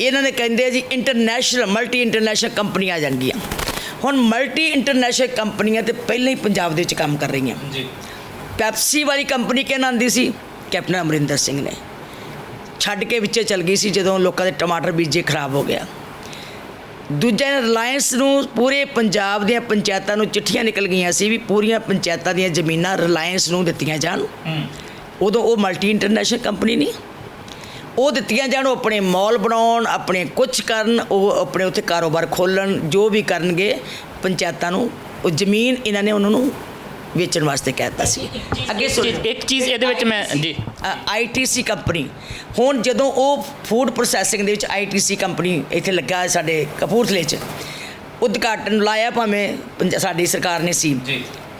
ਇਹਨਾਂ ਨੇ ਕਹਿੰਦੇ ਜੀ ਇੰਟਰਨੈਸ਼ਨਲ ਮਲਟੀ ਇੰਟਰਨੈਸ਼ਨਲ ਕੰਪਨੀਆਂ ਆ ਜਾਣਗੀਆਂ। ਹੁਣ ਮਲਟੀ ਇੰਟਰਨੈਸ਼ਨਲ ਕੰਪਨੀਆਂ ਤੇ ਪਹਿਲਾਂ ਹੀ ਪੰਜਾਬ ਦੇ ਵਿੱਚ ਕੰਮ ਕਰ ਰਹੀਆਂ ਜੀ। ਪੈਪਸੀ ਵਾਲੀ ਕੰਪਨੀ ਕਿਹਨਾਂ ਆਉਂਦੀ ਸੀ? ਕੈਪਟਨ ਅਮਰਿੰਦਰ ਸਿੰਘ ਨੇ ਛੱਡ ਕੇ ਵਿੱਚੇ ਚਲ ਗਈ ਸੀ ਜਦੋਂ ਲੋਕਾਂ ਦੇ ਟਮਾਟਰ ਬੀਜੇ ਖਰਾਬ ਹੋ ਗਿਆ। ਦੂਜਾ ਰਿਲਾਇੰਸ ਨੂੰ ਪੂਰੇ ਪੰਜਾਬ ਦੀਆਂ ਪੰਚਾਇਤਾਂ ਨੂੰ ਚਿੱਠੀਆਂ ਨਿਕਲ ਗਈਆਂ ਸੀ ਵੀ ਪੂਰੀਆਂ ਪੰਚਾਇਤਾਂ ਦੀਆਂ ਜ਼ਮੀਨਾਂ ਰਿਲਾਇੰਸ ਨੂੰ ਦਿੱਤੀਆਂ ਜਾਣ। ਉਦੋਂ ਉਹ ਮਲਟੀ ਇੰਟਰਨੈਸ਼ਨਲ ਕੰਪਨੀ ਨਹੀਂ, ਉਹ ਦਿੱਤੀਆਂ ਜਾਣ, ਉਹ ਆਪਣੇ ਮਾਲ ਬਣਾਉਣ, ਆਪਣੇ ਕੁਛ ਕਰਨ, ਉਹ ਆਪਣੇ ਉੱਥੇ ਕਾਰੋਬਾਰ ਖੋਲ੍ਹਣ, ਜੋ ਵੀ ਕਰਨਗੇ ਪੰਚਾਇਤਾਂ ਨੂੰ ਉਹ ਜ਼ਮੀਨ ਇਹਨਾਂ ਨੇ ਉਹਨਾਂ ਨੂੰ ਵੇਚਣ ਵਾਸਤੇ ਕਹਿ ਦਿੱਤਾ ਸੀ। ਅੱਗੇ ਇੱਕ ਚੀਜ਼ ਇਹਦੇ ਵਿੱਚ ਮੈਂ ਜੀ ITC ਕੰਪਨੀ, ਹੁਣ ਜਦੋਂ ਉਹ ਫੂਡ ਪ੍ਰੋਸੈਸਿੰਗ ਦੇ ਵਿੱਚ ITC ਕੰਪਨੀ ਇੱਥੇ ਲੱਗਾ ਸਾਡੇ ਕਪੂਰਥਲੇ 'ਚ ਉਦਘਾਟਨ ਲਾਇਆ, ਭਾਵੇਂ ਸਾਡੀ ਸਰਕਾਰ ਨੇ ਸੀ,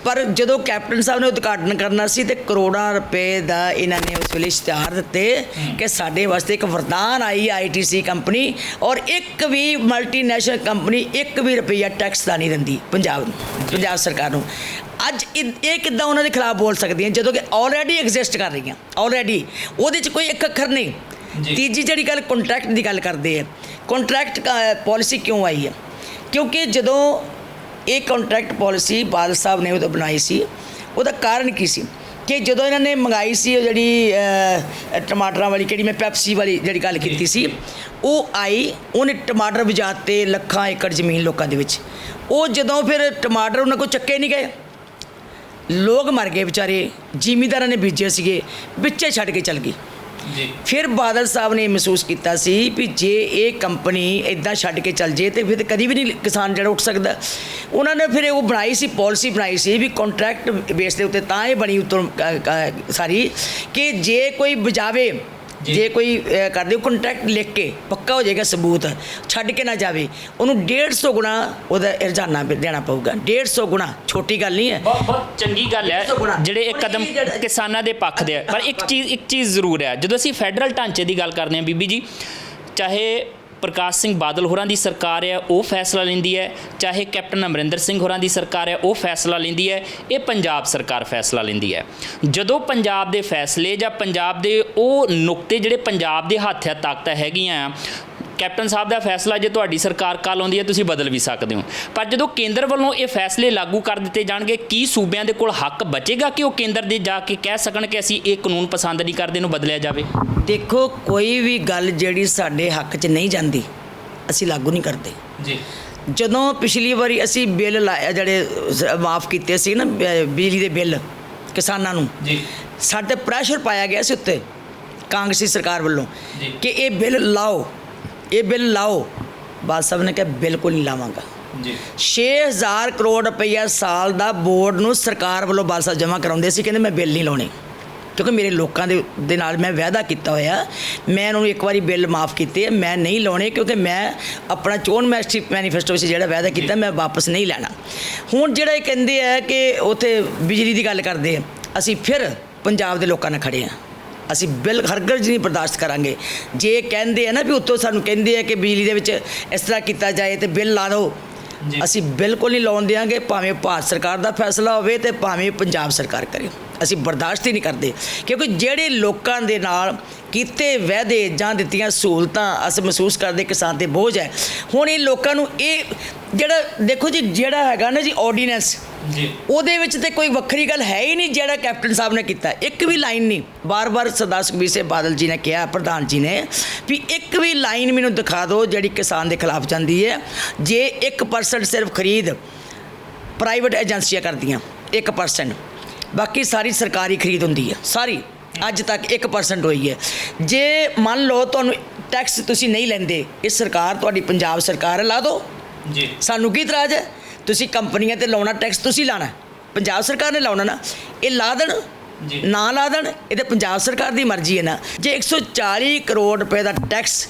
ਪਰ ਜਦੋਂ ਕੈਪਟਨ ਸਾਹਿਬ ਨੇ ਉਦਘਾਟਨ ਕਰਨਾ ਸੀ ਤੇ ਕਰੋੜਾਂ ਰੁਪਏ ਦਾ ਇਹਨਾਂ ਨੇ ਉਸ ਵੇਲੇ ਇਸ਼ਤਿਹਾਰ ਦਿੱਤੇ ਕਿ ਸਾਡੇ ਵਾਸਤੇ ਇੱਕ ਵਰਦਾਨ ਆਈ ITC ਕੰਪਨੀ, ਔਰ ਇੱਕ ਵੀ ਮਲਟੀਨੈਸ਼ਨਲ ਕੰਪਨੀ 1 ਵੀ ਰੁਪਈਆ ਟੈਕਸ ਦਾ ਨਹੀਂ ਦਿੰਦੀ ਪੰਜਾਬ ਸਰਕਾਰ ਨੂੰ। ਅੱਜ ਇਹ ਕਿੱਦਾਂ ਉਹਨਾਂ ਦੇ ਖਿਲਾਫ ਬੋਲ ਸਕਦੀਆਂ ਜਦੋਂ ਕਿ ਆਲਰੇਡੀ ਐਗਜ਼ਿਸਟ ਕਰ ਰਹੀਆਂ, ਆਲਰੇਡੀ ਉਹਦੇ 'ਚ ਕੋਈ ਇੱਕ ਅੱਖਰ ਨਹੀਂ। ਤੀਜੀ ਜਿਹੜੀ ਗੱਲ ਕੰਟਰੈਕਟ ਦੀ ਗੱਲ ਕਰਦੇ ਆ, ਕੰਟਰੈਕਟ ਪਾਲਿਸੀ ਕਿਉਂ ਆਈ ਹੈ? ਕਿਉਂਕਿ ਜਦੋਂ ਇਹ ਕੰਟਰੈਕਟ ਪਾਲਿਸੀ ਬਾਦਲ ਸਾਹਿਬ ਨੇ ਉਦੋਂ ਬਣਾਈ ਸੀ, ਉਹਦਾ ਕਾਰਨ ਕੀ ਸੀ ਕਿ ਜਦੋਂ ਇਹਨਾਂ ਨੇ ਮੰਗਾਈ ਸੀ ਉਹ ਜਿਹੜੀ ਟਮਾਟਰਾਂ ਵਾਲੀ, ਕਿਹੜੀ ਮੈਂ ਪੈਪਸੀ ਵਾਲੀ ਜਿਹੜੀ ਗੱਲ ਕੀਤੀ ਸੀ, ਉਹ ਆਈ, ਉਹਨੇ ਟਮਾਟਰ ਬਜਾਤੇ ਲੱਖਾਂ ਏਕੜ ਜ਼ਮੀਨ ਲੋਕਾਂ ਦੇ ਵਿੱਚ। ਉਹ ਜਦੋਂ ਫਿਰ ਟਮਾਟਰ ਉਹਨਾਂ ਕੋਲ ਚੱਕੇ ਨਹੀਂ ਗਏ, ਲੋਕ ਮਰ ਗਏ ਵਿਚਾਰੇ, ਜ਼ਿਮੀਂਦਾਰਾਂ ਨੇ ਬੀਜੇ ਸੀਗੇ, ਵਿੱਚੇ ਛੱਡ ਕੇ ਚੱਲ ਗਈ। ਫਿਰ ਬਾਦਲ ਸਾਹਿਬ ਨੇ ਮਹਿਸੂਸ ਕੀਤਾ ਸੀ ਵੀ ਜੇ ਇਹ ਕੰਪਨੀ ਇੱਦਾਂ ਛੱਡ ਕੇ ਚੱਲ ਜੇ ਤਾਂ ਫਿਰ ਕਦੀ ਵੀ ਨਹੀਂ ਕਿਸਾਨ ਜਿਹੜਾ ਉੱਠ ਸਕਦਾ। ਉਹਨਾਂ ਨੇ ਫਿਰ ਉਹ ਬਣਾਈ ਸੀ, ਪਾਲਿਸੀ ਬਣਾਈ ਸੀ ਵੀ ਕੰਟਰੈਕਟ ਬੇਸ ਦੇ ਉੱਤੇ, ਤਾਂ ਇਹ ਬਣੀ ਉੱਤੋਂ ਸਾਰੀ ਕਿ ਜੇ ਕੋਈ ਬਜਾਵੇ, ਜੇ ਕੋਈ ਕਰਦੇ ਕੰਟਰੈਕਟ ਲਿਖ ਕੇ ਪੱਕਾ ਹੋ ਜਾਏਗਾ ਸਬੂਤ, ਛੱਡ ਕੇ ਨਾ ਜਾਵੇ, ਉਹਨੂੰ 150 ਗੁਣਾ ਉਹਦਾ ਰੁਝਾਨਾ ਦੇਣਾ ਪਊਗਾ। 150 ਗੁਣਾ ਛੋਟੀ ਗੱਲ ਨਹੀਂ ਹੈ, ਬਹੁਤ ਚੰਗੀ ਗੱਲ ਹੈ ਜਿਹੜੇ ਇਹ ਕਦਮ ਕਿਸਾਨਾਂ ਦੇ ਪੱਖ ਦੇ ਹੈ। ਪਰ ਇੱਕ ਚੀਜ਼ ਜ਼ਰੂਰ ਹੈ, ਜਦੋਂ ਅਸੀਂ ਫੈਡਰਲ ਢਾਂਚੇ ਦੀ ਗੱਲ ਕਰਦੇ ਹਾਂ ਬੀਬੀ ਜੀ, ਚਾਹੇ ਪ੍ਰਕਾਸ਼ ਸਿੰਘ ਬਾਦਲ ਹੋਰਾਂ ਦੀ ਸਰਕਾਰ ਹੈ ਉਹ ਫੈਸਲਾ ਲੈਂਦੀ ਹੈ, ਚਾਹੇ ਕੈਪਟਨ ਅਮਰਿੰਦਰ ਸਿੰਘ ਹੋਰਾਂ ਦੀ ਸਰਕਾਰ ਹੈ ਉਹ ਫੈਸਲਾ ਲੈਂਦੀ ਹੈ, ਇਹ ਪੰਜਾਬ ਸਰਕਾਰ ਫੈਸਲਾ ਲੈਂਦੀ ਹੈ। ਜਦੋਂ ਪੰਜਾਬ ਦੇ ਫੈਸਲੇ ਜਾਂ ਪੰਜਾਬ ਦੇ ਉਹ ਨੁਕਤੇ ਜਿਹੜੇ ਪੰਜਾਬ ਦੇ ਹੱਥ ਆ, ਤਾਕਤਾਂ ਹੈਗੀਆਂ, ਕੈਪਟਨ ਸਾਹਿਬ ਦਾ ਫੈਸਲਾ ਜੇ ਤੁਹਾਡੀ ਸਰਕਾਰ ਕੱਲ੍ਹ ਆਉਂਦੀ ਹੈ ਤੁਸੀਂ ਬਦਲ ਵੀ ਸਕਦੇ ਹੋ, ਪਰ ਜਦੋਂ ਕੇਂਦਰ ਵੱਲੋਂ ਇਹ ਫੈਸਲੇ ਲਾਗੂ ਕਰ ਦਿੱਤੇ ਜਾਣਗੇ, ਕੀ ਸੂਬਿਆਂ ਦੇ ਕੋਲ ਹੱਕ ਬਚੇਗਾ ਕਿ ਉਹ ਕੇਂਦਰ ਦੇ ਜਾ ਕੇ ਕਹਿ ਸਕਣ ਕਿ ਅਸੀਂ ਇਹ ਕਾਨੂੰਨ ਪਸੰਦ ਨਹੀਂ ਕਰਦੇ, ਨੂੰ ਬਦਲਿਆ ਜਾਵੇ? ਦੇਖੋ, ਕੋਈ ਵੀ ਗੱਲ ਜਿਹੜੀ ਸਾਡੇ ਹੱਕ 'ਚ ਨਹੀਂ ਜਾਂਦੀ ਅਸੀਂ ਲਾਗੂ ਨਹੀਂ ਕਰਦੇ ਜੀ। ਜਦੋਂ ਪਿਛਲੀ ਵਾਰੀ ਅਸੀਂ ਬਿੱਲ ਲਾਇਆ, ਜਿਹੜੇ ਮਾਫ ਕੀਤੇ ਸੀ ਨਾ ਬਿਜਲੀ ਦੇ ਬਿੱਲ ਕਿਸਾਨਾਂ ਨੂੰ ਜੀ, ਸਾਡੇ ਪ੍ਰੈਸ਼ਰ ਪਾਇਆ ਗਿਆ ਸੀ ਉੱਤੇ ਕਾਂਗਰਸੀ ਸਰਕਾਰ ਵੱਲੋਂ ਕਿ ਇਹ ਬਿੱਲ ਲਾਓ, ਇਹ ਬਿੱਲ ਲਾਓ। ਬਾਦਲ ਸਾਹਿਬ ਨੇ ਕਿਹਾ ਬਿਲਕੁਲ ਨਹੀਂ ਲਾਵਾਂਗਾ ਜੀ। 6000 ਕਰੋੜ ਰੁਪਈਆ ਸਾਲ ਦਾ ਬੋਰਡ ਨੂੰ ਸਰਕਾਰ ਵੱਲੋਂ ਬਾਦਲ ਸਾਹਿਬ ਜਮ੍ਹਾਂ ਕਰਾਉਂਦੇ ਸੀ, ਕਹਿੰਦੇ ਮੈਂ ਬਿੱਲ ਨਹੀਂ ਲਾਉਣੇ, ਕਿਉਂਕਿ ਮੇਰੇ ਲੋਕਾਂ ਦੇ ਨਾਲ ਮੈਂ ਵਾਅਦਾ ਕੀਤਾ ਹੋਇਆ, ਮੈਂ ਉਹਨਾਂ ਨੂੰ ਇੱਕ ਵਾਰੀ ਬਿੱਲ ਮਾਫ ਕੀਤੇ, ਮੈਂ ਨਹੀਂ ਲਾਉਣੇ ਕਿਉਂਕਿ ਮੈਂ ਆਪਣਾ ਚੋਣ ਮੈਨੀਫੈਸਟੋ ਵਿੱਚ ਜਿਹੜਾ ਵਾਅਦਾ ਕੀਤਾ ਮੈਂ ਵਾਪਸ ਨਹੀਂ ਲੈਣਾ। ਹੁਣ ਜਿਹੜਾ ਇਹ ਕਹਿੰਦੇ ਆ ਕਿ ਉੱਥੇ ਬਿਜਲੀ ਦੀ ਗੱਲ ਕਰਦੇ ਆ, ਅਸੀਂ ਫਿਰ ਪੰਜਾਬ ਦੇ ਲੋਕਾਂ ਨਾਲ ਖੜੇ ਹਾਂ, ਅਸੀਂ ਹਰਗਿਜ਼ ਨਹੀਂ ਬਰਦਾਸ਼ਤ ਕਰਾਂਗੇ। ਜੇ ਕਹਿੰਦੇ ਆ ਨਾ ਵੀ ਉੱਤੋਂ ਸਾਨੂੰ ਕਹਿੰਦੇ ਆ ਕਿ ਬਿਜਲੀ ਦੇ ਵਿੱਚ ਇਸ ਤਰ੍ਹਾਂ ਕੀਤਾ ਜਾਏ ਤੇ ਬਿੱਲ ਲਾ ਦਿਓ, ਅਸੀਂ ਬਿਲਕੁਲ ਨਹੀਂ ਲਾਉਣ ਦਿਆਂਗੇ, ਭਾਵੇਂ ਭਾਰਤ ਸਰਕਾਰ ਦਾ ਫੈਸਲਾ ਹੋਵੇ ਤੇ ਭਾਵੇਂ ਪੰਜਾਬ ਸਰਕਾਰ ਕਰੇ, ਅਸੀਂ ਬਰਦਾਸ਼ਤ ਹੀ ਨਹੀਂ ਕਰਦੇ। ਕਿਉਂਕਿ ਜਿਹੜੇ ਲੋਕਾਂ ਦੇ ਨਾਲ ਕੀਤੇ ਵਾਅਦੇ ਜਾਂ ਦਿੱਤੀਆਂ ਸਹੂਲਤਾਂ ਅਸੀਂ ਮਹਿਸੂਸ ਕਰਦੇ ਕਿਸਾਨ 'ਤੇ ਬੋਝ ਹੈ। ਹੁਣ ਇਹ ਲੋਕਾਂ ਨੂੰ ਇਹ ਜਿਹੜਾ ਦੇਖੋ ਜੀ, ਜਿਹੜਾ ਹੈਗਾ ਨਾ ਜੀ ਆਰਡੀਨੈਂਸ ਜੀ, ਉਹਦੇ ਵਿੱਚ ਤੇ ਕੋਈ ਵੱਖਰੀ ਗੱਲ ਹੈ ਹੀ ਨਹੀਂ। ਜਿਹੜਾ ਕੈਪਟਨ ਸਾਹਿਬ ਨੇ ਕੀਤਾ, ਇੱਕ ਵੀ ਲਾਈਨ ਨਹੀਂ, ਬਾਰ-ਬਾਰ ਸਰਦਾਰ ਸੁਖਬੀਰ ਸਿੰਘ ਬਾਦਲ ਜੀ ਨੇ ਕਿਹਾ, ਪ੍ਰਧਾਨ ਜੀ ਨੇ, ਵੀ ਇੱਕ ਵੀ ਲਾਈਨ ਮੈਨੂੰ ਦਿਖਾ ਦਿਓ ਜਿਹੜੀ ਕਿਸਾਨ ਦੇ ਖਿਲਾਫ ਜਾਂਦੀ ਹੈ। ਜੇ 1% ਸਿਰਫ ਖਰੀਦ ਪ੍ਰਾਈਵੇਟ ਏਜੰਸੀਆਂ ਕਰਦੀਆਂ 1%, ਬਾਕੀ ਸਾਰੀ ਸਰਕਾਰੀ ਖਰੀਦ ਹੁੰਦੀ ਹੈ ਸਾਰੀ। ਅੱਜ ਤੱਕ 1% ਹੋਈ ਹੈ। ਜੇ ਮੰਨ ਲਓ ਤੁਹਾਨੂੰ ਟੈਕਸ ਤੁਸੀਂ ਨਹੀਂ ਲੈਂਦੇ, ਇਹ ਸਰਕਾਰ ਤੁਹਾਡੀ ਪੰਜਾਬ ਸਰਕਾਰ ਹੈ, ਲਾ ਦਿਓ ਜੀ। ਸਾਨੂੰ ਕੀ ਇਤਰਾਜ਼ ਹੈ? ਤੁਸੀਂ ਕੰਪਨੀਆਂ ਤੇ ਲਾਉਣਾ ਟੈਕਸ ਤੁਸੀਂ ਲਾਣਾ, ਪੰਜਾਬ ਸਰਕਾਰ ਨੇ ਲਾਉਣਾ ਨਾ। ਇਹ ਲਾ ਦੇਣ ਜੀ, ਨਾ ਲਾ ਦੇਣ, ਇਹ ਤਾਂ ਪੰਜਾਬ ਸਰਕਾਰ ਦੀ ਮਰਜ਼ੀ ਹੈ ਨਾ। ਜੇ 140 ਕਰੋੜ ਰੁਪਏ ਦਾ ਟੈਕਸ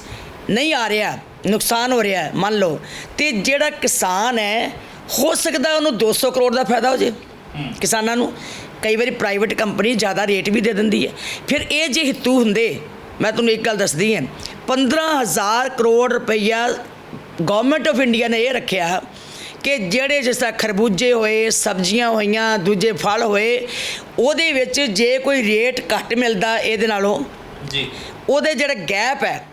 ਨਹੀਂ ਆ ਰਿਹਾ, ਨੁਕਸਾਨ ਹੋ ਰਿਹਾ ਮੰਨ ਲਓ, ਤੇ ਜਿਹੜਾ ਕਿਸਾਨ ਹੈ ਹੋ ਸਕਦਾ ਉਹਨੂੰ 200 ਕਰੋੜ ਦਾ ਫਾਇਦਾ ਹੋ ਜੇ ਕਿਸਾਨਾਂ ਨੂੰ। ਕਈ ਵਾਰੀ ਪ੍ਰਾਈਵੇਟ ਕੰਪਨੀ ਜ਼ਿਆਦਾ ਰੇਟ ਵੀ ਦੇ ਦਿੰਦੀ ਹੈ। ਫਿਰ ਇਹ ਜੇ ਹਿੱਤੂ ਹੁੰਦੇ, ਮੈਂ ਤੁਹਾਨੂੰ ਇੱਕ ਗੱਲ ਦੱਸਦੀ ਹਾਂ, 15,000 ਕਰੋੜ ਰੁਪਈਆ ਗਵਰਨਮੈਂਟ ਆਫ ਇੰਡੀਆ ਨੇ ਇਹ ਰੱਖਿਆ ਕਿ ਜਿਹੜੇ ਜਿਸ ਤਰ੍ਹਾਂ ਖਰਬੂਜੇ ਹੋਏ, ਸਬਜ਼ੀਆਂ ਹੋਈਆਂ, ਦੂਜੇ ਫਲ ਹੋਏ, ਉਹਦੇ ਵਿੱਚ ਜੇ ਕੋਈ ਰੇਟ ਘੱਟ ਮਿਲਦਾ ਇਹਦੇ ਨਾਲੋਂ ਜੀ, ਉਹਦੇ ਜਿਹੜਾ ਗੈਪ ਹੈ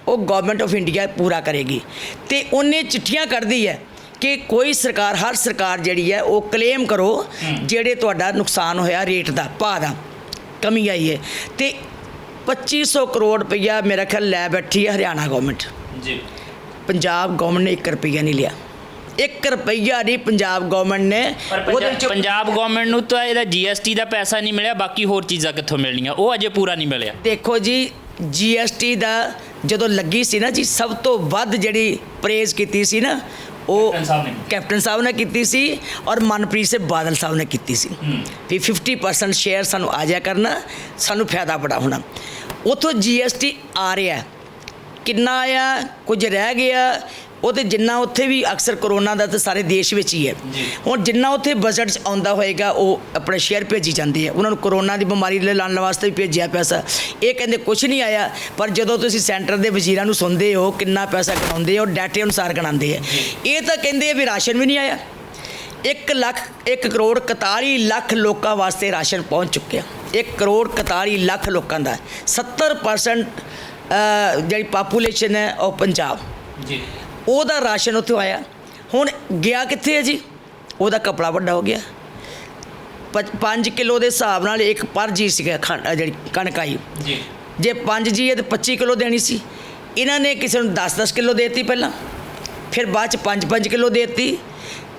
ਉਹ ਗਵਰਨਮੈਂਟ ਆਫ ਇੰਡੀਆ ਪੂਰਾ ਕਰੇਗੀ। ਤੇ ਉਹਨੇ ਚਿੱਠੀਆਂ ਕੱਢਦੀ ਹੈ ਕਿ ਕੋਈ ਸਰਕਾਰ, ਹਰ ਸਰਕਾਰ ਜਿਹੜੀ ਹੈ ਉਹ ਕਲੇਮ ਕਰੋ ਜਿਹੜੇ ਤੁਹਾਡਾ ਨੁਕਸਾਨ ਹੋਇਆ ਰੇਟ ਦਾ, ਭਾਅ ਦਾ ਕਮੀ ਆਈ ਹੈ। ਤੇ 2500 ਕਰੋੜ ਰੁਪਈਆ ਮੇਰਾ ਖਿਆਲ ਲੈ ਬੈਠੀ ਹੈ ਹਰਿਆਣਾ ਗਵਰਨਮੈਂਟ। ਜੀ, ਪੰਜਾਬ ਗਵਰਨਮੈਂਟ ਨੇ 1 ਰੁਪਈਆ ਨਹੀਂ ਲਿਆ, 1 ਰੁਪਈਆ ਨਹੀਂ ਪੰਜਾਬ ਗਵਰਨਮੈਂਟ ਨੇ। ਉਹਦੇ ਵਿੱਚ ਪੰਜਾਬ ਗਵਰਨਮੈਂਟ ਨੂੰ ਤਾਂ ਇਹਦਾ GST ਦਾ ਪੈਸਾ ਨਹੀਂ ਮਿਲਿਆ, ਬਾਕੀ ਹੋਰ ਚੀਜ਼ਾਂ ਕਿੱਥੋਂ ਮਿਲਣੀਆਂ, ਉਹ ਅਜੇ ਪੂਰਾ ਨਹੀਂ ਮਿਲਿਆ। ਦੇਖੋ ਜੀ, GST ਦਾ ਜਦੋਂ ਲੱਗੀ ਸੀ ਨਾ ਜੀ, ਸਭ ਤੋਂ ਵੱਧ ਜਿਹੜੀ ਪ੍ਰੇਜ਼ ਕੀਤੀ ਸੀ ਨਾ ਉਹ ਕੈਪਟਨ ਸਾਹਿਬ ਨੇ ਕੀਤੀ ਸੀ ਔਰ ਮਨਪ੍ਰੀਤ ਸਿੰਘ ਬਾਦਲ ਸਾਹਿਬ ਨੇ ਕੀਤੀ ਸੀ ਵੀ 50% ਸ਼ੇਅਰ ਸਾਨੂੰ ਆ ਜਾਇਆ ਕਰਨਾ, ਸਾਨੂੰ ਫਾਇਦਾ ਬੜਾ ਹੋਣਾ। ਉੱਥੋਂ GST ਆ ਰਿਹਾ, ਕਿੰਨਾ ਆਇਆ, ਕੁਝ ਰਹਿ ਗਿਆ, ਉਹ ਤੇ ਜਿੰਨਾ ਉੱਥੇ ਵੀ ਅਕਸਰ ਕਰੋਨਾ ਦਾ ਤਾਂ ਸਾਰੇ ਦੇਸ਼ ਵਿੱਚ ਹੀ ਹੈ। ਹੁਣ ਜਿੰਨਾ ਉੱਥੇ ਬਜਟ 'ਚ ਆਉਂਦਾ ਹੋਏਗਾ ਉਹ ਆਪਣੇ ਸ਼ੇਅਰ ਭੇਜੀ ਜਾਂਦੇ ਆ, ਉਹਨਾਂ ਨੂੰ ਕਰੋਨਾ ਦੀ ਬਿਮਾਰੀ ਦੇ ਲਾਉਣ ਵਾਸਤੇ ਵੀ ਭੇਜਿਆ ਪੈਸਾ। ਇਹ ਕਹਿੰਦੇ ਕੁਝ ਨਹੀਂ ਆਇਆ, ਪਰ ਜਦੋਂ ਤੁਸੀਂ ਸੈਂਟਰ ਦੇ ਵਜ਼ੀਰਾਂ ਨੂੰ ਸੁਣਦੇ ਹੋ ਕਿੰਨਾ ਪੈਸਾ ਗਣਾਉਂਦੇ ਹੋ, ਡਾਟੇ ਅਨੁਸਾਰ ਗਣਾਉਂਦੇ ਆ। ਇਹ ਤਾਂ ਕਹਿੰਦੇ ਆ ਵੀ ਰਾਸ਼ਨ ਵੀ ਨਹੀਂ ਆਇਆ। 1 ਕਰੋੜ 41 ਲੱਖ ਲੋਕਾਂ ਵਾਸਤੇ ਰਾਸ਼ਨ ਪਹੁੰਚ ਚੁੱਕਿਆ। 1 ਕਰੋੜ 41 ਲੱਖ ਲੋਕਾਂ ਦਾ 70% ਜਿਹੜੀ ਪਾਪੂਲੇਸ਼ਨ ਹੈ ਉਹ ਪੰਜਾਬ ਜੀ, ਉਹਦਾ ਰਾਸ਼ਨ ਉੱਥੇ ਆਇਆ। ਹੁਣ ਗਿਆ ਕਿੱਥੇ ਹੈ ਜੀ? ਉਹਦਾ ਕਪੜਾ ਵੱਡਾ ਹੋ ਗਿਆ। 5 ਕਿਲੋ ਦੇ ਹਿਸਾਬ ਨਾਲ ਇੱਕ ਪਰ ਜੀ ਸੀਗਾ ਜਿਹੜੀ ਕਣਕ ਆਈ ਜੀ, ਜੇ 5 ਜੀ ਹੈ ਤਾਂ 25 ਕਿਲੋ ਦੇਣੀ ਸੀ। ਇਹਨਾਂ ਨੇ ਕਿਸੇ ਨੂੰ 10-10 ਕਿਲੋ ਦੇ ਦਿੱਤੀ ਪਹਿਲਾਂ, ਫਿਰ ਬਾਅਦ 'ਚ 5-5 ਕਿਲੋ ਦੇ ਦਿੱਤੀ।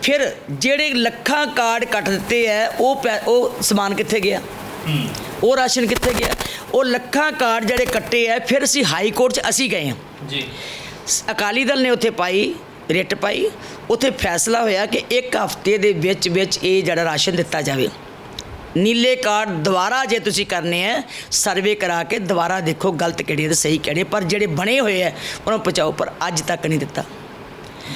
ਫਿਰ ਜਿਹੜੇ ਲੱਖਾਂ ਕਾਰਡ ਕੱਟ ਦਿੱਤੇ ਹੈ ਉਹ ਸਮਾਨ ਕਿੱਥੇ ਗਿਆ? ਉਹ ਰਾਸ਼ਨ ਕਿੱਥੇ ਗਿਆ? ਉਹ ਲੱਖਾਂ ਕਾਰਡ ਜਿਹੜੇ ਕੱਟੇ ਹੈ, ਫਿਰ ਅਸੀਂ ਹਾਈ ਕੋਰਟ 'ਚ ਅਸੀਂ ਗਏ ਹਾਂ ਜੀ, ਅਕਾਲੀ ਦਲ ਨੇ ਉੱਥੇ ਪਾਈ, ਰਿਟ ਪਾਈ, ਉੱਥੇ ਫੈਸਲਾ ਹੋਇਆ ਕਿ 1 ਹਫ਼ਤੇ ਦੇ ਵਿੱਚ ਇਹ ਜਿਹੜਾ ਰਾਸ਼ਨ ਦਿੱਤਾ ਜਾਵੇ। ਨੀਲੇ ਕਾਰਡ ਦੁਬਾਰਾ ਜੇ ਤੁਸੀਂ ਕਰਨੇ ਹੈ ਸਰਵੇ ਕਰਾ ਕੇ ਦੁਬਾਰਾ ਦੇਖੋ ਗਲਤ ਕਿਹੜੇ ਤੇ ਸਹੀ ਕਿਹੜੇ, ਪਰ ਜਿਹੜੇ ਬਣੇ ਹੋਏ ਹੈ ਉਹਨਾਂ ਨੂੰ ਪਹੁੰਚਾਓ, ਪਰ ਅੱਜ ਤੱਕ ਨਹੀਂ ਦਿੱਤਾ